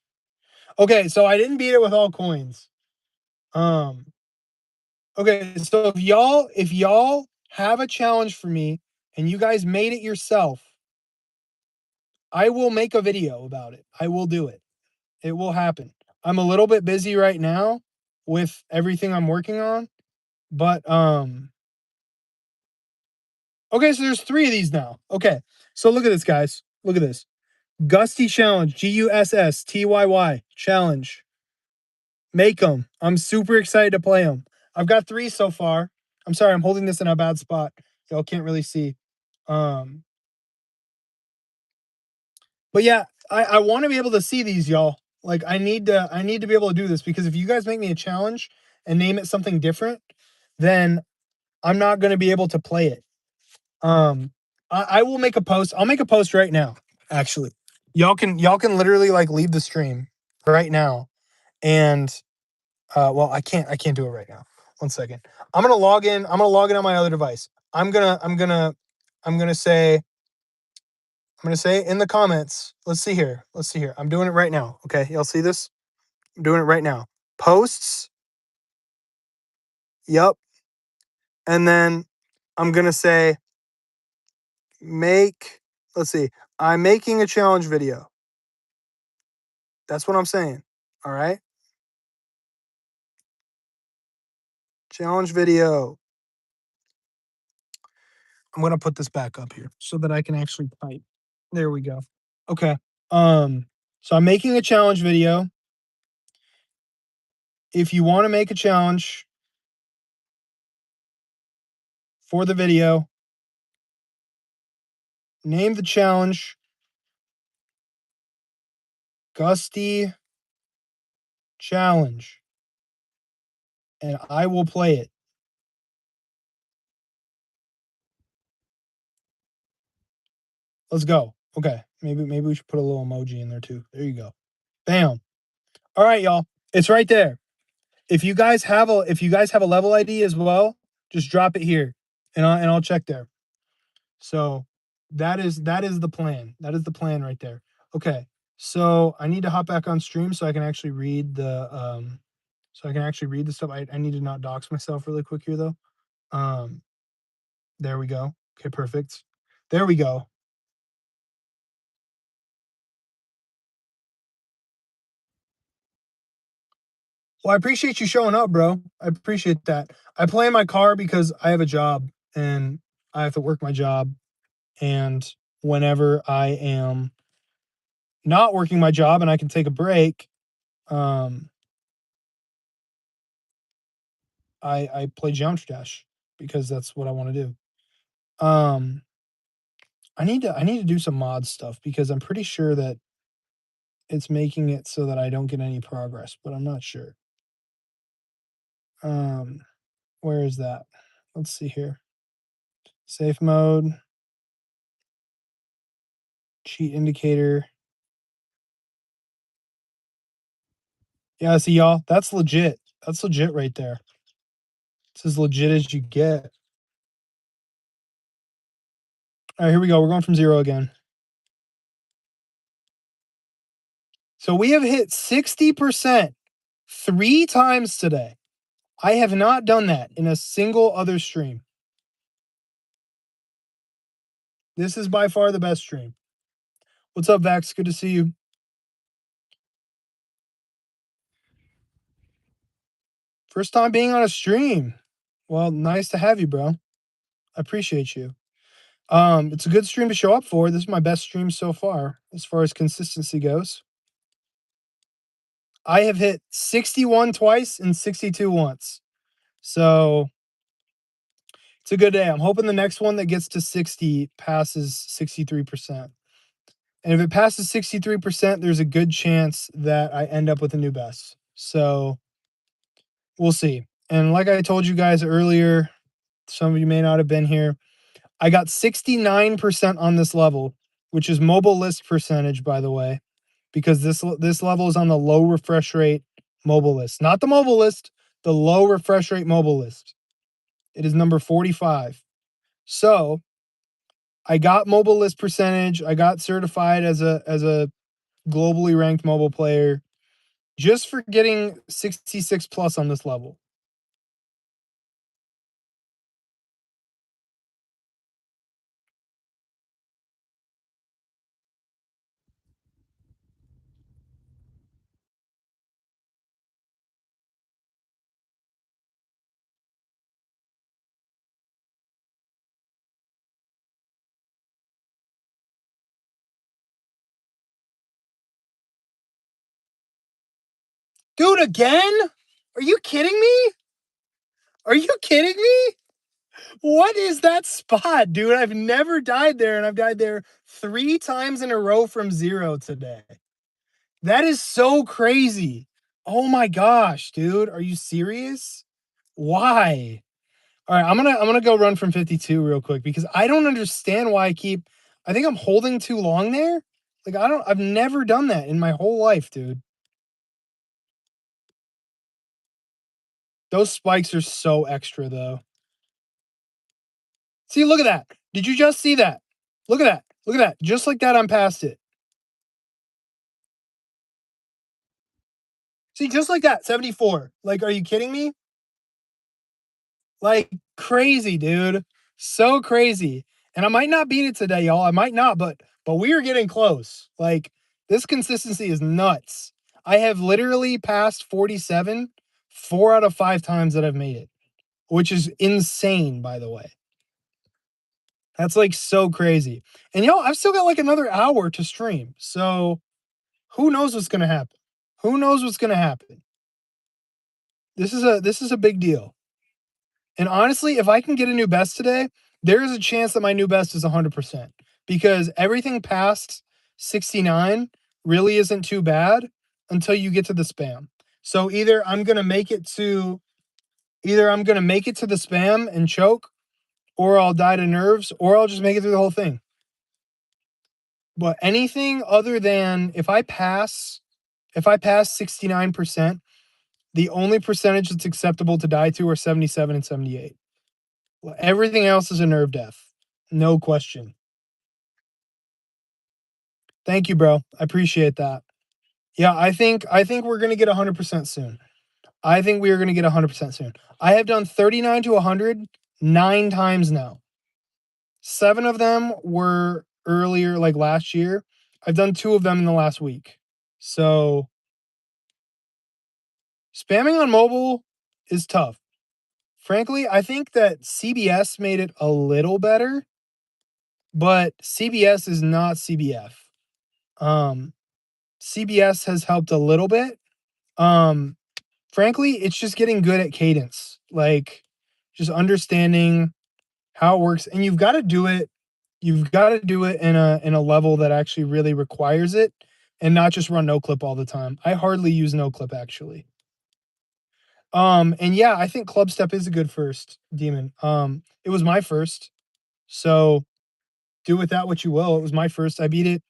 [SPEAKER 1] Okay, so I didn't beat it with all coins. Okay, so if y'all have a challenge for me and you guys made it yourself, I will make a video about it. I will do it. It will happen. I'm a little bit busy right now with everything I'm working on, but okay, so there's 3 of these now. Okay. So look at this, guys. Look at this. Gusty challenge, GUSSTYY challenge. Make them. I'm super excited to play them. I've got 3 so far. I'm sorry, I'm holding this in a bad spot. Y'all can't really see. Um But yeah, I want to be able to see these, y'all. Like I need to be able to do this because if you guys make me a challenge and name it something different, then I'm not going to be able to play it. I will make a post. I'll make a post right now. Actually, y'all can literally like leave the stream right now, and well, I can't do it right now. 1 second. I'm gonna log in. I'm gonna log in on my other device. I'm gonna say in the comments. Let's see here. I'm doing it right now. Okay, y'all see this? I'm doing it right now. Posts. Yep. And then I'm gonna say let's see. I'm making a challenge video. That's what I'm saying. All right. Challenge video. I'm gonna put this back up here so that I can actually type. There we go. Okay. So I'm making a challenge video. If you want to make a challenge for the video, name the challenge Gusty Challenge, and I will play it. Let's go. Okay. Maybe we should put a little emoji in there too. There you go. Bam. All right, y'all. It's right there. If you guys have a level ID as well, just drop it here, and I'll check there. So that is the plan. That is the plan right there. Okay. So I need to hop back on stream so I can actually read the stuff. I need to not dox myself really quick here though. There we go. Okay, perfect. There we go. Well, I appreciate you showing up, bro. I appreciate that. I play in my car because I have a job and I have to work my job. And whenever I am not working my job and I can take a break, I play Geometry Dash because that's what I want to do. I need to do some mod stuff because I'm pretty sure that it's making it so that I don't get any progress, but I'm not sure. Where is that? Let's see here. Safe mode. Cheat indicator. Yeah, see y'all, that's legit. That's legit right there. It's as legit as you get. All right, here we go. We're going from 0 again. So we have hit 60% 3 times today. I have not done that in a single other stream. This is by far the best stream. What's up, Vax? Good to see you. First time being on a stream. Well, nice to have you, bro. I appreciate you. It's a good stream to show up for. This is my best stream so far as consistency goes. I have hit 61 twice and 62 once. So it's a good day. I'm hoping the next one that gets to 60 passes 63%. And if it passes 63%, there's a good chance that I end up with a new best. So we'll see. And like I told you guys earlier, some of you may not have been here. I got 69% on this level, which is mobile list percentage, by the way, because this level is on the low refresh rate mobile list. Not the mobile list, the low refresh rate mobile list. It is number 45. So I got mobile list percentage. I got certified as a globally ranked mobile player just for getting 66 plus on this level. Dude, again? Are you kidding me? Are you kidding me? What is that spot, dude? I've never died there, and I've died there 3 times in a row from 0 today. That is so crazy. Oh my gosh, dude. Are you serious? Why? All right, I'm gonna go run from 52 real quick because I don't understand why I think I'm holding too long there. Like I've never done that in my whole life, dude. Those spikes are so extra though. See, look at that. Did you just see that? Look at that. Look at that. Just like that, I'm past it. See, just like that, 74. Like, are you kidding me? Like crazy, dude. So crazy. And I might not beat it today, y'all. I might not, but we are getting close. Like this consistency is nuts. I have literally passed 47 4 out of 5 times that I've made it, which is insane, by the way. That's like so crazy. And y'all, I've still got like another hour to stream. So who knows what's gonna happen? Who knows what's gonna happen? This is a big deal. And honestly, if I can get a new best today, there is a chance that my new best is 100% because everything past 69 really isn't too bad until you get to the spam. So either I'm going to make it to the spam and choke, or I'll die to nerves, or I'll just make it through the whole thing. But anything other than if I pass 69%, the only percentage that's acceptable to die to are 77 and 78. Everything else is a nerve death. No question. Thank you, bro. I appreciate that. Yeah, I think we're gonna get 100% soon. I think we are gonna get 100% soon. I have done 39 to 100 9 times now. 7 of them were earlier, like last year. I've done 2 of them in the last week. So spamming on mobile is tough. Frankly, I think that CBS made it a little better, but CBS is not CBF. Um, CBS has helped a little bit. Um, Frankly, it's just getting good at cadence, like just understanding how it works, and you've got to do it. You've got to do it in a level that actually really requires it, and not just run no clip all the time. I hardly use no clip actually. And yeah, I think club step is a good first demon. It was my first, so do with that what you will. It was my first. I beat it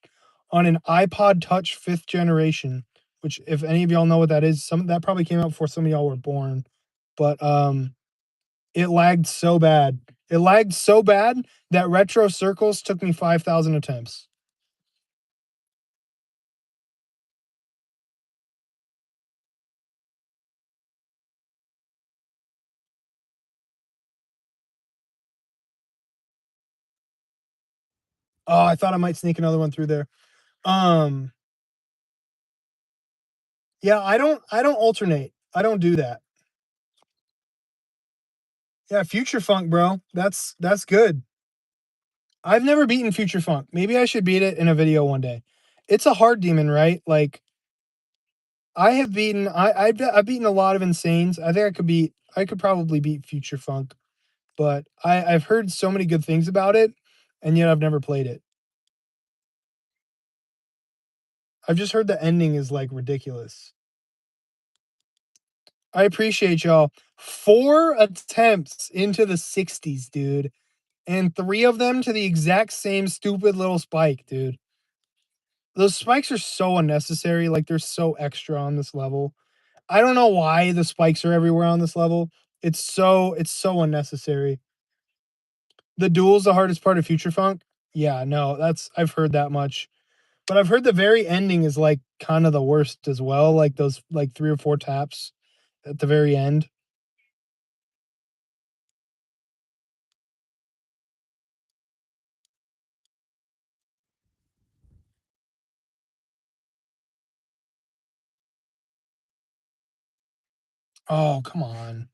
[SPEAKER 1] on an iPod Touch 5th generation, which if any of y'all know what that is, some that probably came out before some of y'all were born. But it lagged so bad. It lagged so bad that retro circles took me 5,000 attempts. Oh, I thought I might sneak another one through there. Um, yeah, I don't alternate. I don't do that. Yeah, Future Funk, bro. That's good. I've never beaten Future Funk. Maybe I should beat it in a video one day. It's a hard demon, right? Like I've beaten a lot of Insanes. I think I could probably beat Future Funk, but I've heard so many good things about it, and yet I've never played it. I've just heard the ending is like ridiculous. I appreciate y'all. 4 attempts into the 60s, dude, and 3 of them to the exact same stupid little spike, dude. Those spikes are so unnecessary, like, they're so extra on this level. I don't know why the spikes are everywhere on this level. It's so unnecessary. The duel's the hardest part of Future Funk? Yeah, no, that's I've heard that much. But I've heard the very ending is, like, kinda the worst as well, like, those, like, 3 or 4 taps at the very end. Oh, come on.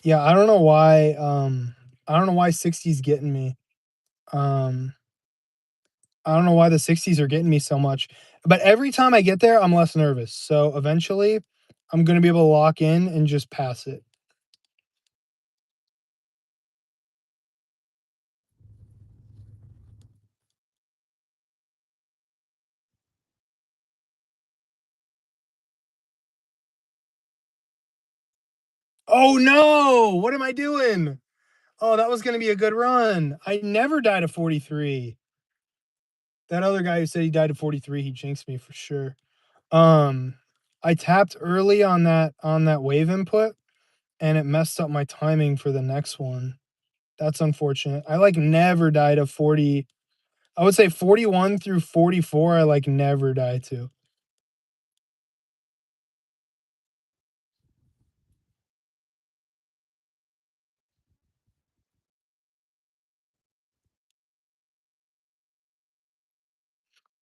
[SPEAKER 1] Yeah, I don't know why 60's getting me. Um, I don't know why the 60s are getting me so much, but every time I get there, I'm less nervous, so eventually, I'm gonna be able to lock in and just pass it. Oh no! What am I doing? Oh, that was gonna be a good run. I never died at 43. That other guy who said he died at 43, he jinxed me for sure. Um, I tapped early on that wave input, and it messed up my timing for the next one. That's unfortunate. I, like, never died of 40. I would say 41 through 44, I, like, never die to.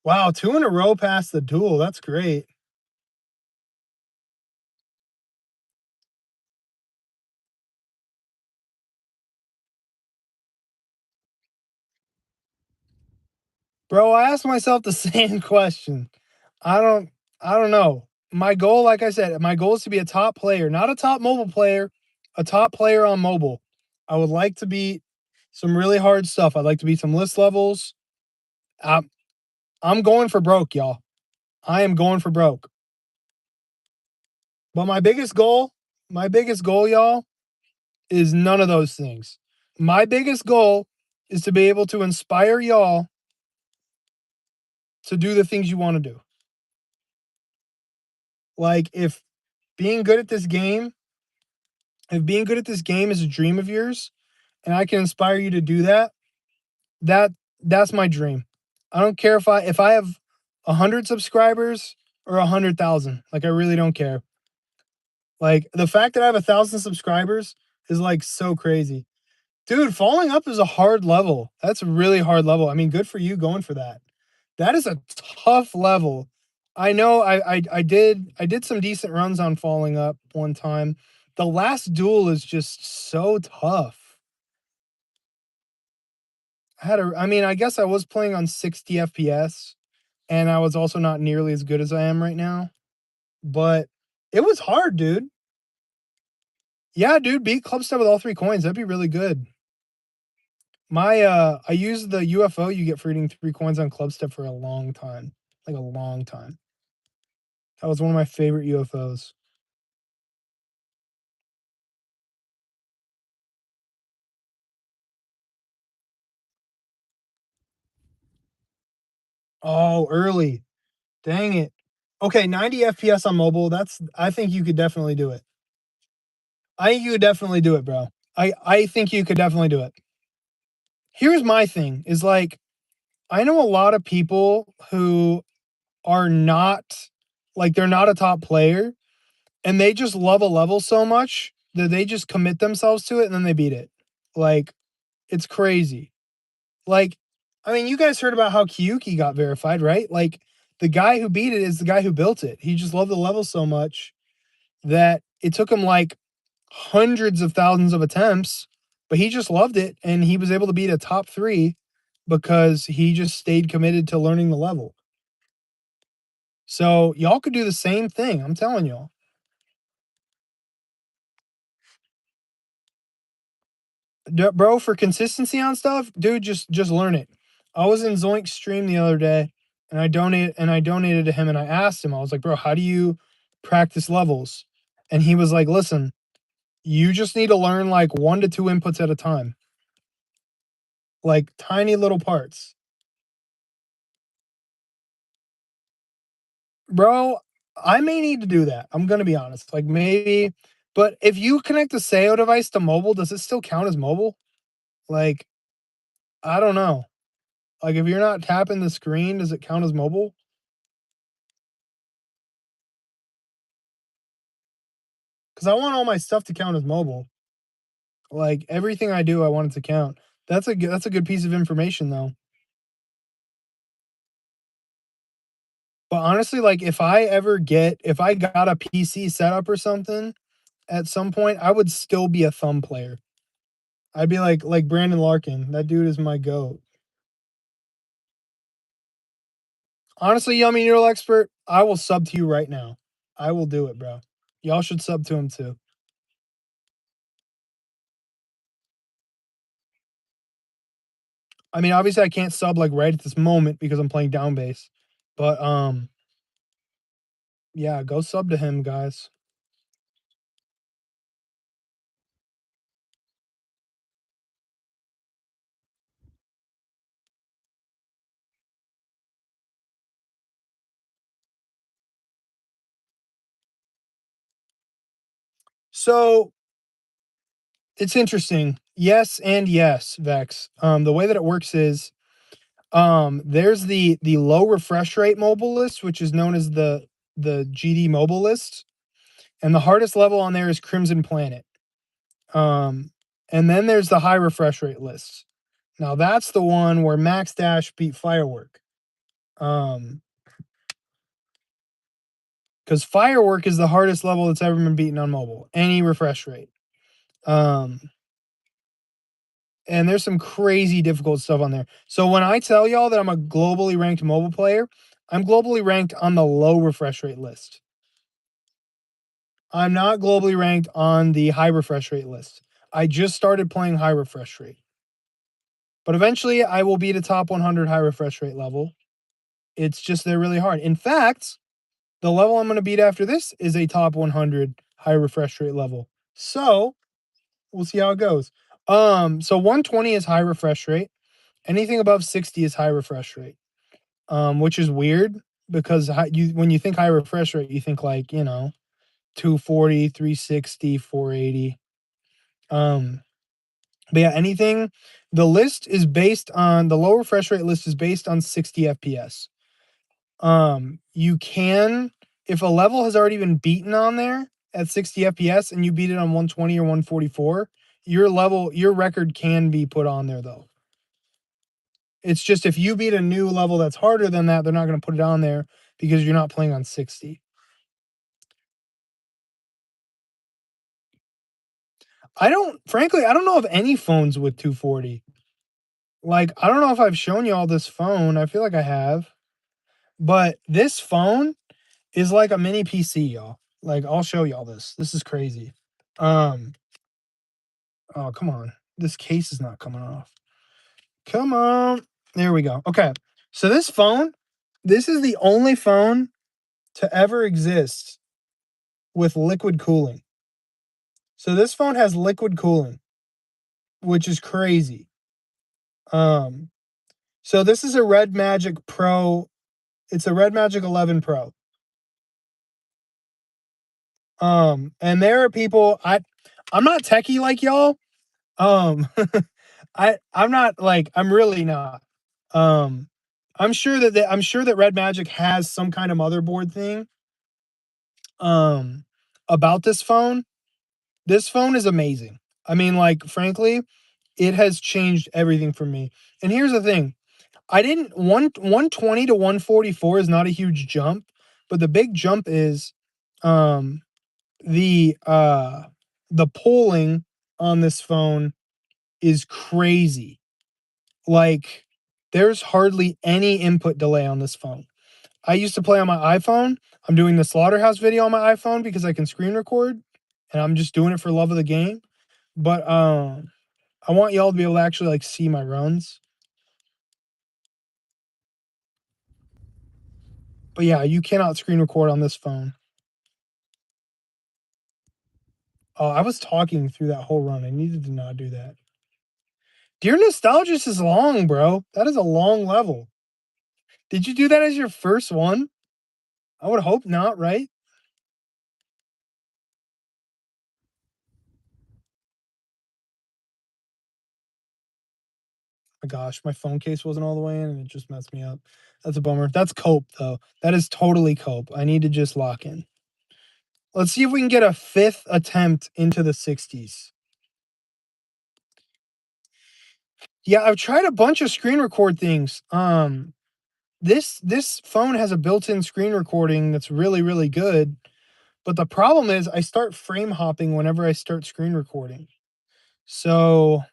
[SPEAKER 1] Wow, 2 in a row past the duel, that's great. Bro, I asked myself the same question. I don't I don't know. My goal, like I said, my goal is to be a top player, not a top mobile player, a top player on mobile. I would like to beat some really hard stuff. I'd like to beat some list levels. I'm I'm going for broke, y'all. I am going for broke. But my biggest goal, y'all, is none of those things. My biggest goal is to be able to inspire y'all to do the things you want to do. Like being good at this game, if being good at this game is a dream of yours and I can inspire you to do that, that that's my dream. I don't care if I have 100 subscribers or 100,000. Like I really don't care. Like the fact that I have 1,000 subscribers is like so crazy. Dude, falling up is a hard level. That's a really hard level. I mean, good for you going for that. That is a tough level. I know I did some decent runs on falling up one time. The last duel is just so tough. I mean, I guess I was playing on 60 FPS and I was also not nearly as good as I am right now, but it was hard, dude. Yeah, dude, beat club step with all 3 coins. That'd be really good. I used the UFO you get for eating 3 coins on club step for a long time, like a long time. That was one of my favorite UFOs. Oh, early. Dang it. Okay, 90 FPS on mobile, I think you could definitely do it. I think you could definitely do it, bro. I think you could definitely do it. Here's my thing, is like, I know a lot of people who are not like, they're not a top player, and they just love a level so much that they just commit themselves to it, and then they beat it. Like, it's crazy. Like, I mean, you guys heard about how Kyuki got verified, right? Like, the guy who beat it is the guy who built it. He just loved the level so much that it took him like hundreds of thousands of attempts, but he just loved it and he was able to beat a top 3 because he just stayed committed to learning the level. So, y'all could do the same thing, I'm telling y'all. Bro, for consistency on stuff, dude, just learn it. I was in Zoink's stream the other day, and I donated to him, and I asked him. I was like, "Bro, how do you practice levels?" And he was like, "Listen, you just need to learn like 1 to 2 inputs at a time, like tiny little parts." Bro, I may need to do that. I'm gonna be honest. Like maybe, but if you connect the SEO device to mobile, does it still count as mobile? Like, I don't know. Like if you're not tapping the screen, does it count as mobile? Because I want all my stuff to count as mobile. Like everything I do, I want it to count. That's a good piece of information though. But honestly, like if I got a PC setup or something at some point, I would still be a thumb player. I'd be like Brandon Larkin. That dude is my goat. Honestly, Yummy Noodle Expert, I will sub to you right now. I will do it, bro. Y'all should sub to him too. I mean, obviously I can't sub like right at this moment because I'm playing down bass. But yeah, go sub to him, guys. So it's interesting. Yes and yes, Vex. The way that it works is there's the low refresh rate mobile list, which is known as the GD mobile list, and the hardest level on there is Crimson Planet. And then there's the high refresh rate list. Now that's the one where Max Dash beat Firework. Because Firework is the hardest level that's ever been beaten on mobile, any refresh rate. And there's some crazy difficult stuff on there. So when I tell y'all that I'm a globally ranked mobile player, I'm globally ranked on the low refresh rate list. I'm not globally ranked on the high refresh rate list. I just started playing high refresh rate. But eventually I will beat a top 100 high refresh rate level. It's just they're really hard. In fact, the level I'm going to beat after this is a top 100 high refresh rate level. So we'll see how it goes. So 120 is high refresh rate. Anything above 60 is high refresh rate. Which is weird because when you think high refresh rate, you think like, 240, 360, 480. But yeah, the list is based on the low refresh rate list is based on 60 FPS. You can, if a level has already been beaten on there at 60 FPS and you beat it on 120 or 144, your record can be put on there though. It's just if you beat a new level that's harder than that, they're not going to put it on there because you're not playing on 60. Frankly, I don't know of any phones with 240. Like, I don't know if I've shown you all this phone. I feel like I have. But this phone is like a mini PC, y'all. Like, I'll show y'all this. This is crazy. Oh, come on. This case is not coming off. Come on. There we go. Okay. So this is the only phone to ever exist with liquid cooling. So this phone has liquid cooling, which is crazy. So this is a RedMagic Pro. It's a RedMagic 11 Pro. And there are people I'm not techie like y'all. I'm not like I'm really not. I'm sure that RedMagic has some kind of motherboard thing about this phone. This phone is amazing. I mean, like, frankly, it has changed everything for me. And here's the thing. I didn't 120 to 144 is not a huge jump, but the big jump is um the polling on this phone is crazy. Like, there's hardly any input delay on this phone. I used to play on my iPhone. I'm doing the Slaughterhouse video on my iPhone because I can screen record, and I'm just doing it for love of the game. But I want y'all to be able to actually like see my runs. But yeah, you cannot screen record on this phone. Oh, I was talking through that whole run. I needed to not do that. Dear Nostalgist is long, bro. That is a long level. Did you do that as your first one? I would hope not, right? My gosh, my phone case wasn't all the way in and it just messed me up. That's a bummer. That's cope, though. That is totally cope. I need to just lock in. Let's see if we can get a 5th attempt into the 60s. Yeah, I've tried a bunch of screen record things. This phone has a built-in screen recording that's really, really good. But the problem is I start frame hopping whenever I start screen recording. So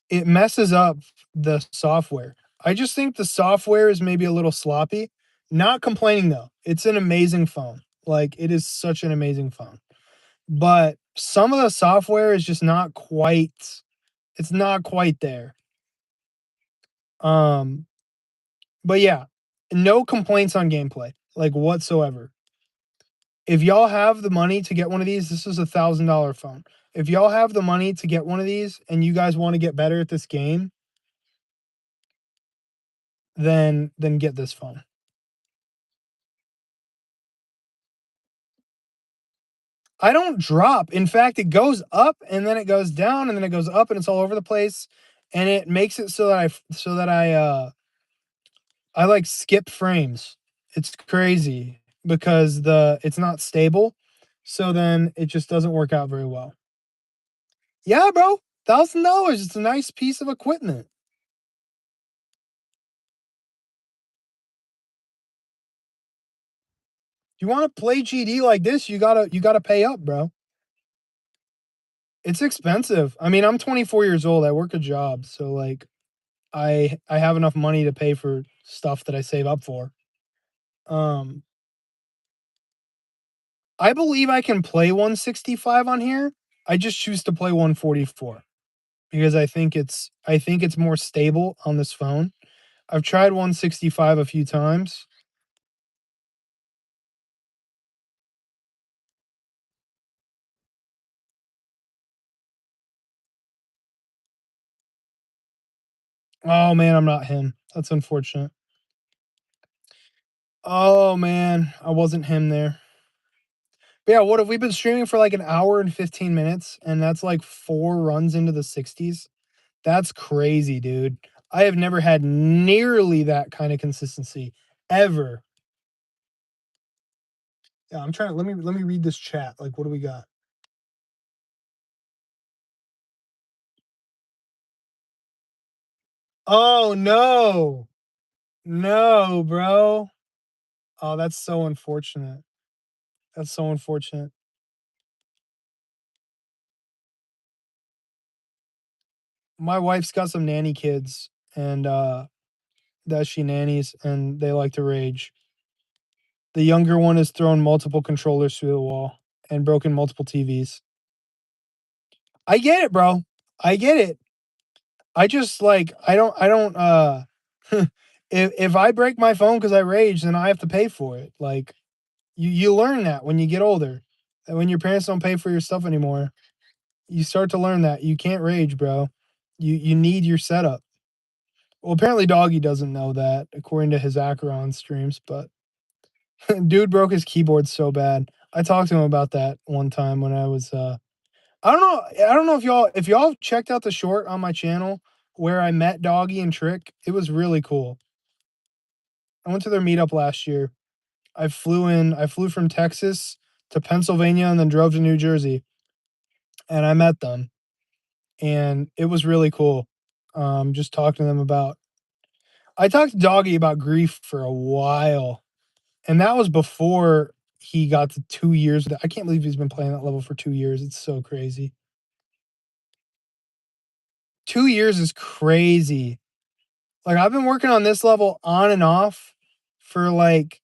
[SPEAKER 1] it messes up the software. I just think the software is maybe a little sloppy. Not complaining though. It's an amazing phone. Like, it is such an amazing phone. But some of the software is just not quite it's not quite there. Um but yeah, no complaints on gameplay, like, whatsoever. If y'all have the money to get one of these, this is $1,000 phone. If y'all have the money to get one of these and you guys want to get better at this game, then get this phone. I don't drop. In fact, it goes up and then it goes down and then it goes up and it's all over the place. And it makes it so that I like skip frames. It's crazy because it's not stable. So then it just doesn't work out very well. Yeah, bro. $1,000. It's a nice piece of equipment. You want to play GD like this, you gotta pay up, bro. It's expensive. I mean, I'm 24 years old. I work a job, so like I have enough money to pay for stuff that I save up for. Um, I believe I can play 165 on here. I just choose to play 144 because I think it's more stable on this phone. I've tried 165 a few times. Oh man, I'm not him. That's unfortunate. Oh man, I wasn't him there. But yeah, what have we been streaming for like an hour and 15 minutes and that's like 4 runs into the 60s? That's crazy, dude. I have never had nearly that kind of consistency ever. Yeah, I'm trying to let me read this chat. Like, what do we got? Oh no. No, bro. Oh, that's so unfortunate. That's so unfortunate. My wife's got some nanny kids and that she nannies and they like to rage. The younger one has thrown multiple controllers through the wall and broken multiple TVs. I get it, bro. I get it. I just like I don't if I break my phone because I rage, then I have to pay for it. Like you learn that when you get older. And when your parents don't pay for your stuff anymore, you start to learn that you can't rage, bro. You need your setup. Well, apparently Doggy doesn't know that, according to his Acheron streams, but dude broke his keyboard so bad. I talked to him about that one time when I was I don't know if y'all checked out the short on my channel where I met Doggy and Trick. It was really cool. I went to their meetup last year. I flew from Texas to Pennsylvania and then drove to New Jersey and I met them and it was really cool. Just talking to them about I talked to Doggy about grief for a while. And that was before he got to 2 years. I can't believe he's been playing that level for 2 years. It's so crazy. 2 years is crazy. Like, I've been working on this level on and off for, like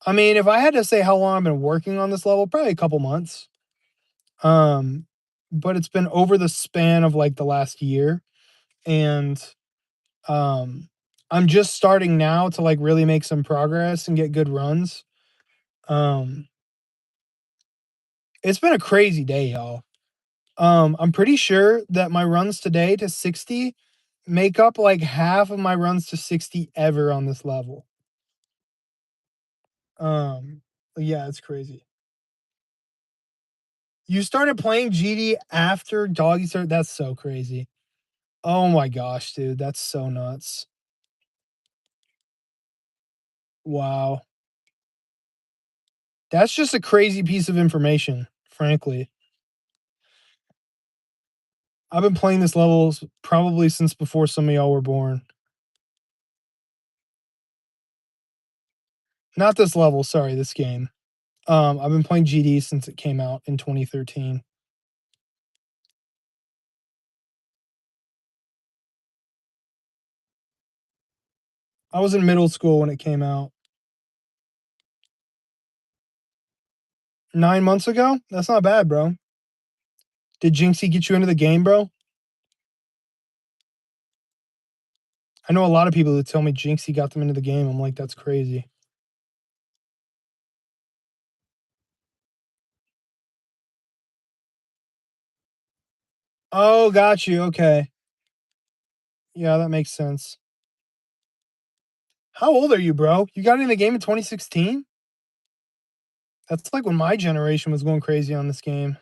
[SPEAKER 1] I mean, if I had to say how long I've been working on this level, probably a couple months. Um, but it's been over the span of, like, the last year, and, um, I'm just starting now to, like, really make some progress and get good runs. Um, it's been a crazy day, y'all. I'm pretty sure that my runs today to 60 make up, like, half of my runs to 60 ever on this level. Um, yeah, it's crazy. You started playing GD after Doggy started that's so crazy. Oh my gosh, dude, that's so nuts. Wow. That's just a crazy piece of information, frankly. I've been playing this levels probably since before some of y'all were born. Not this level, sorry, this game. I've been playing GD since it came out in 2013. I was in middle school when it came out. 9 months ago? That's not bad, bro. Did Jinxie get you into the game, bro? I know a lot of people that tell me Jinxie got them into the game. I'm like, that's crazy. Oh, got you. Okay. Yeah, that makes sense. How old are you, bro? You got in the game in 2016? That's like when my generation was going crazy on this game.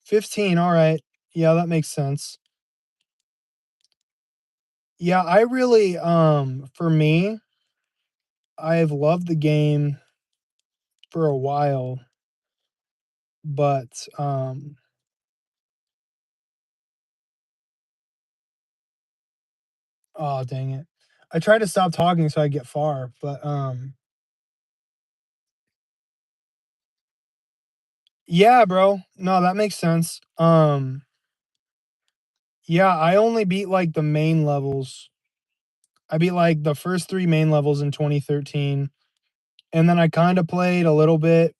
[SPEAKER 1] $15, alright. Yeah, that makes sense. Yeah, I really, for me, I've loved the game for a while, but, aw, dang it. I try to stop talking so I get far, but, yeah, bro. No, that makes sense. Yeah, I only beat, like, the main levels. I beat, like, the first 3 main levels in 2013, and then I kinda played a little bit,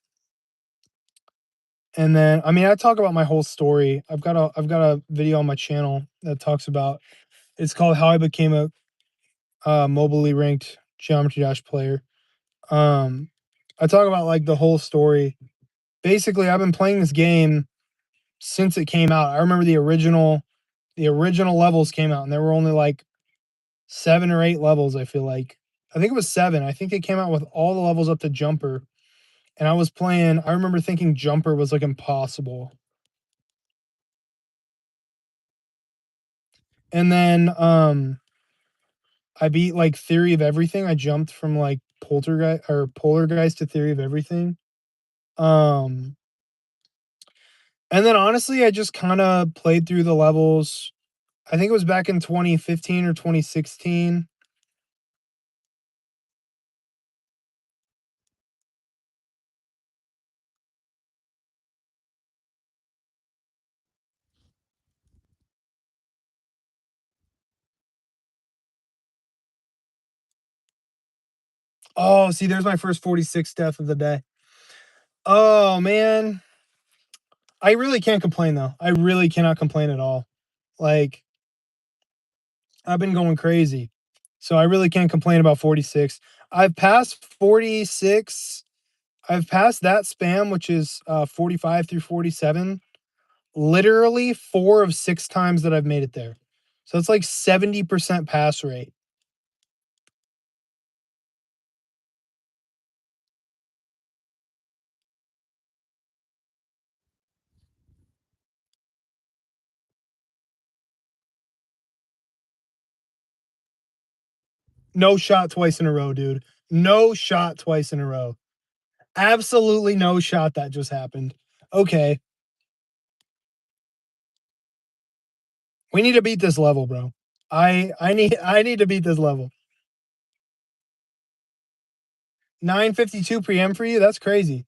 [SPEAKER 1] and then I mean, I talk about my whole story. I've got a video on my channel that talks about it's called How I Became a, mobilely ranked Geometry Dash player. Um, I talk about, like, the whole story. Basically, I've been playing this game since it came out. I remember the original levels came out, and there were only, like, 7 or 8 levels, I feel like. I think it was 7. I think they came out with all the levels up to Jumper, and I remember thinking Jumper was, like, impossible. And then, I beat, like, Theory of Everything. I jumped from, like, Polar Guys to Theory of Everything. Um, and then honestly, I just kinda played through the levels. I think it was back in 2015 or 2016. Oh, see, there's my first 46 death of the day. Oh, man. I really can't complain, though. I really cannot complain at all. Like, I've been going crazy, so I really can't complain about 46. I've passed 46. I've passed that spam, which is, 45 through 47, literally 4 of 6 times that I've made it there. So it's like 70% pass rate. No shot twice in a row, dude. No shot twice in a row. Absolutely no shot that just happened. Okay, we need to beat this level, bro. I need to beat this level. 9:52 PM for you? That's crazy.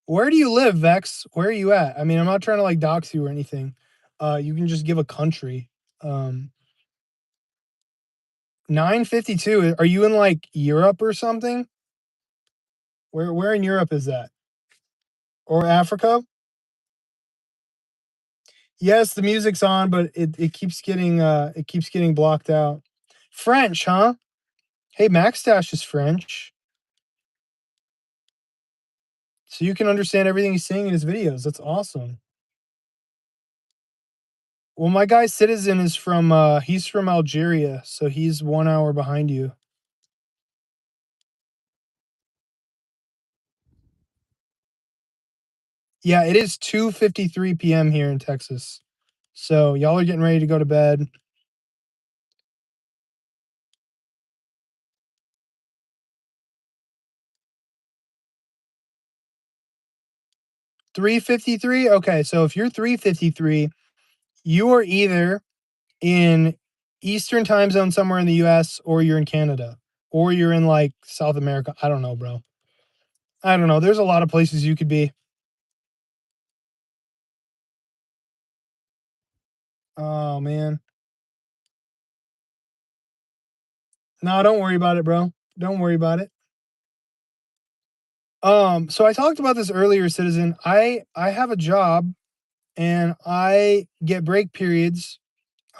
[SPEAKER 1] Where do you live, Vex? Where are you at? I mean, I'm not trying to, like, dox you or anything. You can just give a country. Um, 9:52, are you in, like, Europe or something? Where in Europe is that? Or Africa? Yes, the music's on, but it keeps getting blocked out. French, huh? Hey, Maxstash is French, so you can understand everything he's saying in his videos. That's awesome. Well, my guy Citizen is he's from Algeria, so he's 1 hour behind you. Yeah, it is 2:53 PM here in Texas. So y'all are getting ready to go to bed. 3:53? Okay, so if you're 3:53, you are either in Eastern time zone somewhere in the US, or you're in Canada, or you're in, like, South America. I don't know, bro. I don't know. There's a lot of places you could be. Oh, man. No, don't worry about it, bro. Don't worry about it. So I talked about this earlier, Citizen. I have a job and I get break periods.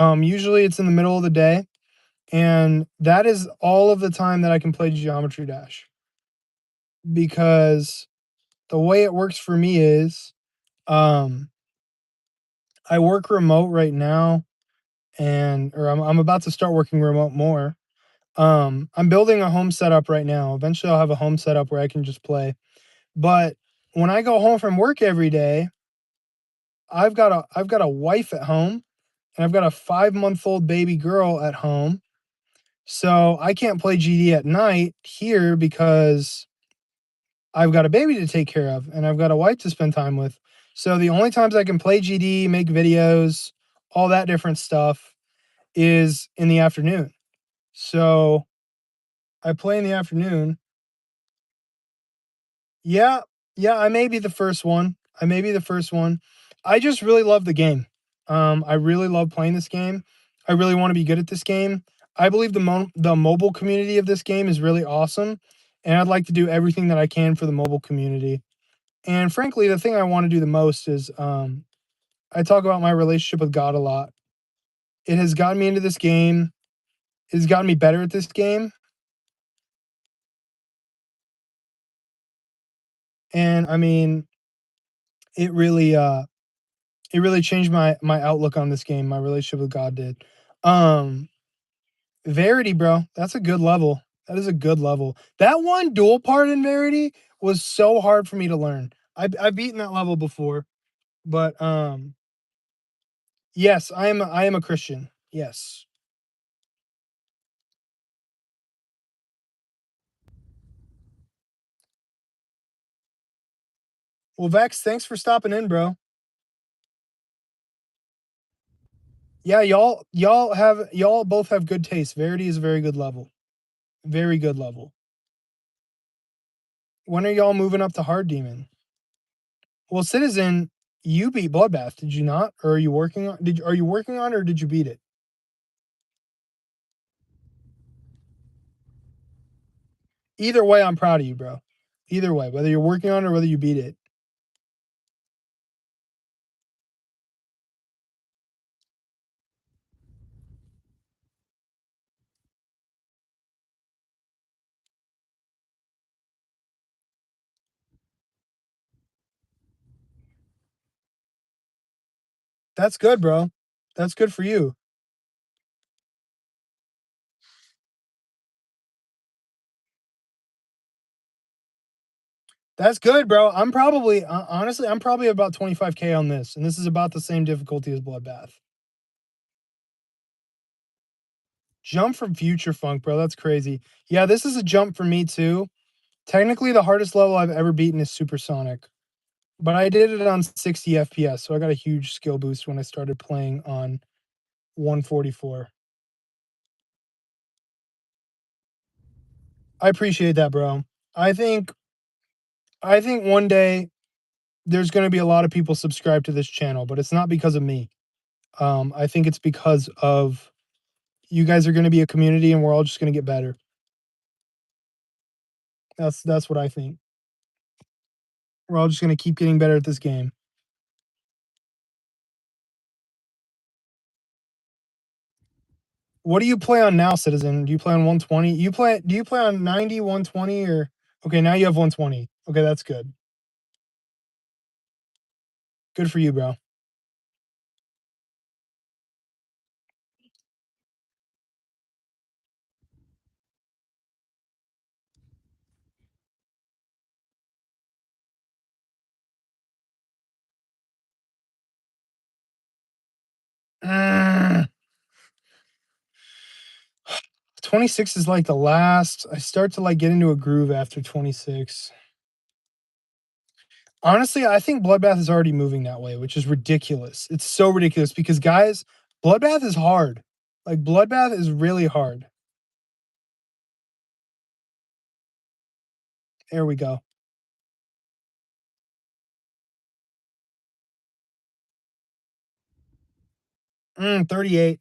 [SPEAKER 1] Usually it's in the middle of the day, and that is all of the time that I can play Geometry Dash because the way it works for me is, um, I work remote right now, or I'm about to start working remote more. I'm building a home setup right now. Eventually, I'll have a home setup where I can just play. But when I go home from work every day, I've got a wife at home, and I've got a 5-month-old baby girl at home. So I can't play GD at night here because I've got a baby to take care of and I've got a wife to spend time with. So the only times I can play GD, make videos, all that different stuff is in the afternoon. So I play in the afternoon. Yeah, yeah, I may be the first one. I may be the first one. I just really love the game. I really love playing this game. I really want to be good at this game. I believe the mobile community of this game is really awesome, and I'd like to do everything that I can for the mobile community. And frankly, the thing I want to do the most is I talk about my relationship with God a lot. It has gotten me into this game. It has gotten me better at this game, and I mean, it really it really changed my outlook on this game, my relationship with God did. Um, Verity, bro, that's a good level. That is a good level. That one dual part in Verity was so hard for me to learn. I've beaten that level before, but, yes, I am a Christian. Yes. Well, Vex, thanks for stopping in, bro. Yeah, y'all both have good taste. Verity is a very good level. Very good level. When are y'all moving up to Hard Demon? Well, Citizen, you beat Bloodbath, did you not? Or are you working on are you working on it or did you beat it? Either way, I'm proud of you, bro. Either way, whether you're working on it or whether you beat it. That's good, bro. That's good for you. That's good, bro. I'm probably honestly, I'm probably about 25K on this, and this is about the same difficulty as Bloodbath. Jump from Future Funk, bro. That's crazy. Yeah, this is a jump for me too. Technically, the hardest level I've ever beaten is Supersonic, but I did it on 60 FPS, so I got a huge skill boost when I started playing on 144. I appreciate that, bro. I think I think one day there's going to be a lot of people subscribed to this channel, but it's not because of me. I think it's because of you guys are going to be a community, and we're all just going to get better. That's what I think. We're all just going to keep getting better at this game. What do you play on now, Citizen? Do you play on 120? Do you play on 90, 120, or okay, now you have 120. Okay, that's good. Good for you, bro. Mm, 26 is like the last. I start to like get into a groove after 26. Honestly, I think Bloodbath is already moving that way, which is ridiculous. It's so ridiculous because guys, Bloodbath is hard. Like Bloodbath is really hard. There we go. 38.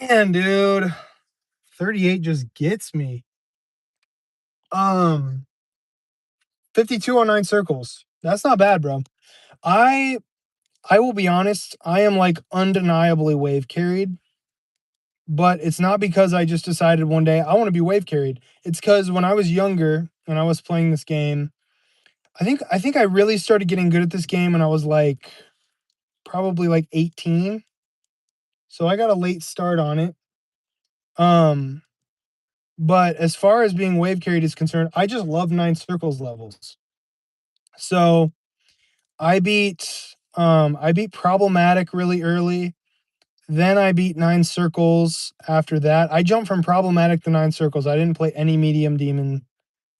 [SPEAKER 1] Man, dude. 38 just gets me. 52 on 9 circles. That's not bad, bro. I I will be honest, I am like undeniably wave carried. but it's not because I just decided one day I want to be wave carried. It's because when I was younger and I was playing this game, I think I really started getting good at this game when I was like probably like 18. So I got a late start on it. Um, but as far as being wave carried is concerned, I just love 9 circles levels. So I beat problematic really early. Then I beat 9 circles after that. I jumped from problematic to 9 circles. I didn't play any medium demon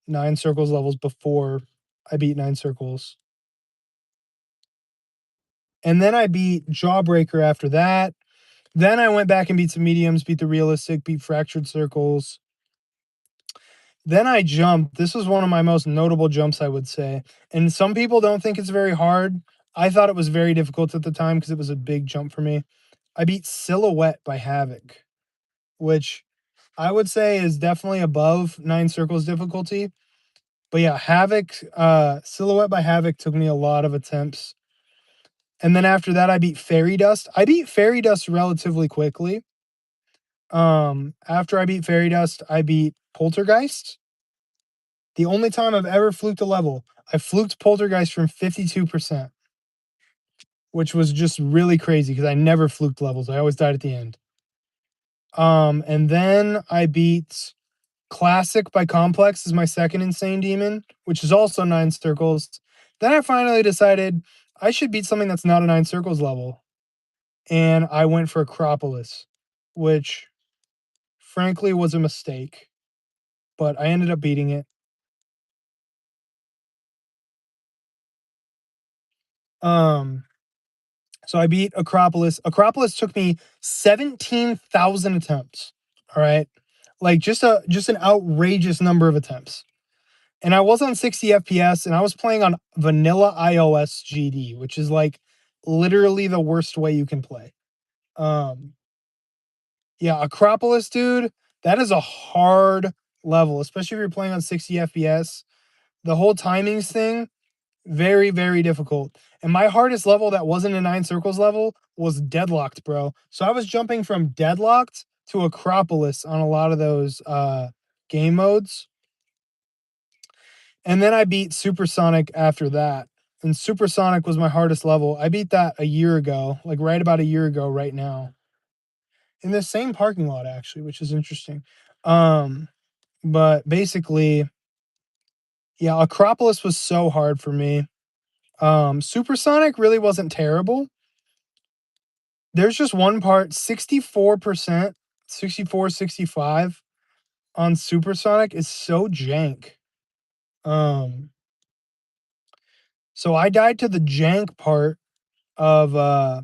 [SPEAKER 1] 9 circles levels before I beat 9 circles. And then I beat Jawbreaker after that. Then I went back and beat some mediums, beat the realistic, beat fractured circles. Then I jumped. This was one of my most notable jumps, I would say. And some people don't think it's very hard. I thought it was very difficult at the time because it was a big jump for me. I beat Silhouette by Havoc, which I would say is definitely above 9 circles difficulty. But yeah, Havoc, Silhouette by Havoc took me a lot of attempts. And then after that, I beat Fairy Dust. I beat Fairy Dust relatively quickly. After I beat Fairy Dust, I beat Poltergeist. The only time I've ever fluked a level, I fluked Poltergeist from 52%, which was just really crazy because I never fluked levels. I always died at the end. And then I beat Classic by Complex is my second insane demon, which is also 9 circles. Then I finally decided I should beat something that's not a 9 circles level. And I went for Acropolis, which frankly was a mistake, but I ended up beating it. Um, so I beat Acropolis. Acropolis took me 17,000 attempts. All right. Like just an outrageous number of attempts. And I was on 60 FPS and I was playing on vanilla iOS GD, which is like literally the worst way you can play. Um yeah, Acropolis, dude, that is a hard level, especially if you're playing on 60 FPS. The whole timings thing, very, very difficult. And my hardest level that wasn't a 9 circles level was Deadlocked, bro. So I was jumping from Deadlocked to Acropolis on a lot of those game modes. And then I beat Supersonic after that. And Supersonic was my hardest level. I beat that a year ago, like right about a year ago right now. In the same parking lot actually, which is interesting. But basically, yeah, Acropolis was so hard for me. Supersonic really wasn't terrible. There's just one part, 64%, 64, 65 on Supersonic is so jank. Um, so I died to the jank part of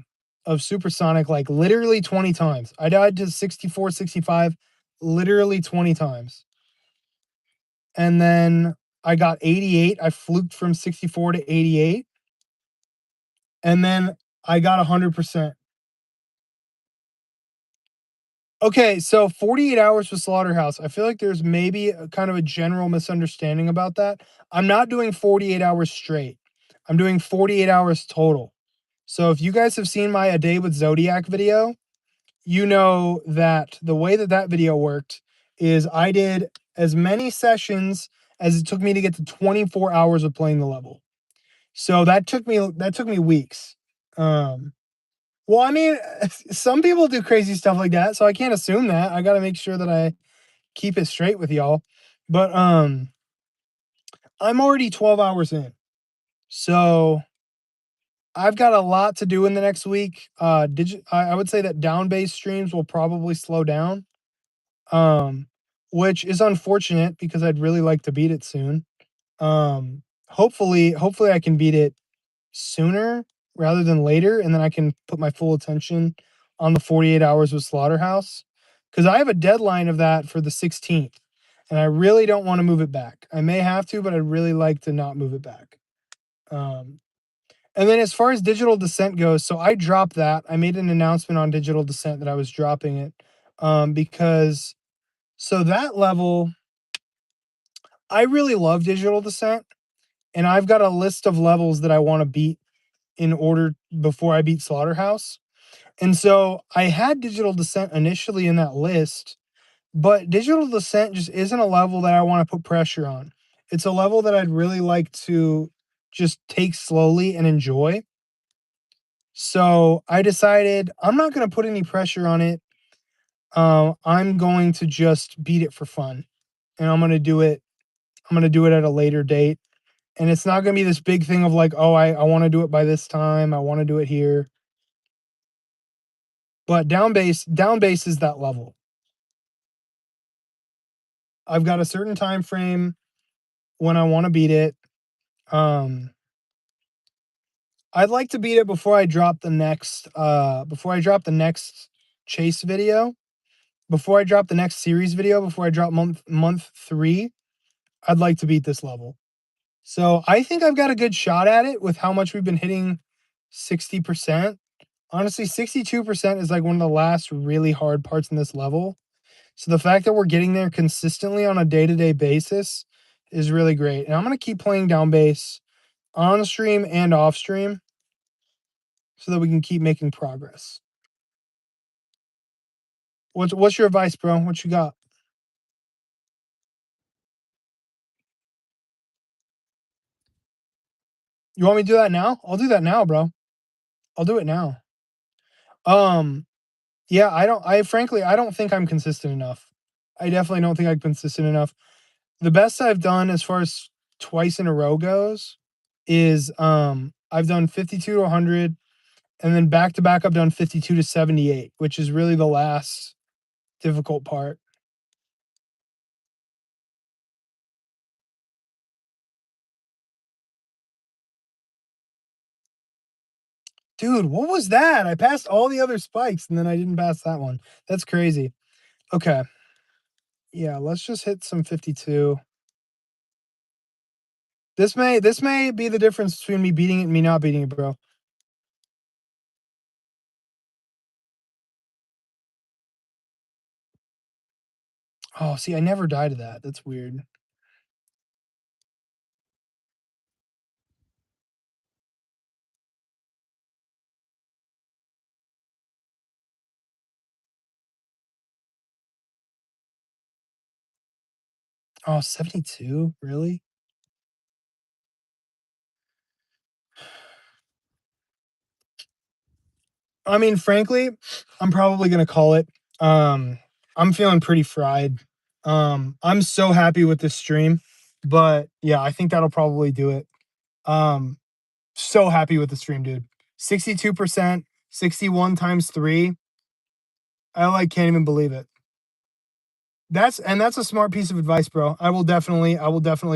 [SPEAKER 1] Supersonic like literally 20 times. I died to 64, 65 literally 20 times. And then I got 88. I fluked from 64 to 88. And then I got 100%. Okay, so 48 hours with Slaughterhouse. I feel like there's maybe a kind of a general misunderstanding about that. I'm not doing 48 hours straight. I'm doing 48 hours total. So if you guys have seen my A Day with Zodiac video, you know that the way that that video worked is I did as many sessions as it took me to get to 24 hours of playing the level. So that took me weeks. Well, I mean, some people do crazy stuff like that, so I can't assume that. I got to make sure that I keep it straight with y'all. But I'm already 12 hours in. So I've got a lot to do in the next week. I would say that down base streams will probably slow down. Which is unfortunate because I'd really like to beat it soon. Hopefully I can beat it sooner rather than later, and then I can put my full attention on the 48 hours with Slaughterhouse. Because I have a deadline of that for the 16th, and I really don't want to move it back. I may have to, but I'd really like to not move it back. And then as far as Digital Descent goes, so I dropped that. I made an announcement on Digital Descent that I was dropping it because so that level, I really love Digital Descent, and I've got a list of levels that I want to beat in order before I beat Slaughterhouse. And so I had Digital Descent initially in that list, but Digital Descent just isn't a level that I want to put pressure on. It's a level that I'd really like to just take slowly and enjoy. So I decided I'm not going to put any pressure on it. I'm going to just beat it for fun, and I'm going to do it. I'm going to do it at a later date, and it's not going to be this big thing of like, oh, I want to do it by this time. I want to do it here. But down bass is that level. I've got a certain time frame when I want to beat it. Um, I'd like to beat it before I drop the next chase video, before I drop the next series video, before I drop month 3. I'd like to beat this level. So I think I've got a good shot at it with how much we've been hitting 60%. Honestly, 62% is like one of the last really hard parts in this level. So the fact that we're getting there consistently on a day-to-day basis is really great. And I'm going to keep playing down bass on stream and off stream so that we can keep making progress. What's your advice, bro? What you got? You want me to do that now? I'll do that now, bro. I'll do it now. Yeah, I don't think I'm consistent enough. I definitely don't think I'm consistent enough. The best I've done as far as twice in a row goes is I've done 52 to 100, and then back to back I've done 52 to 78, which is really the last difficult part. Dude, what was that? I passed all the other spikes and then I didn't pass that one. That's crazy. Okay. Yeah, let's just hit some 52. This may be the difference between me beating it and me not beating it, bro. Oh, see, I never died to that. That's weird. Oh, 72? Really? I mean, frankly, I'm probably gonna call it. I'm feeling pretty fried. I'm so happy with this stream, but yeah, I think that'll probably do it. So happy with the stream, dude. 62%, 61 times 3. I like can't even believe it. That's a smart piece of advice, bro. I will definitely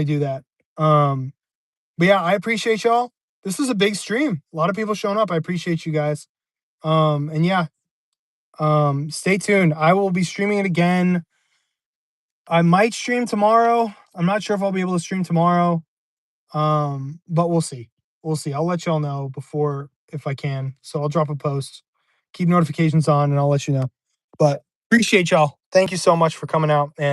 [SPEAKER 1] do that. But yeah, I appreciate y'all. This is a big stream. A lot of people showing up. I appreciate you guys. And yeah, stay tuned. I will be streaming it again. I might stream tomorrow. I'm not sure if I'll be able to stream tomorrow. But we'll see. We'll see. I'll let y'all know before if I can. So I'll drop a post. Keep notifications on and I'll let you know. But appreciate y'all. Thank you so much for coming out and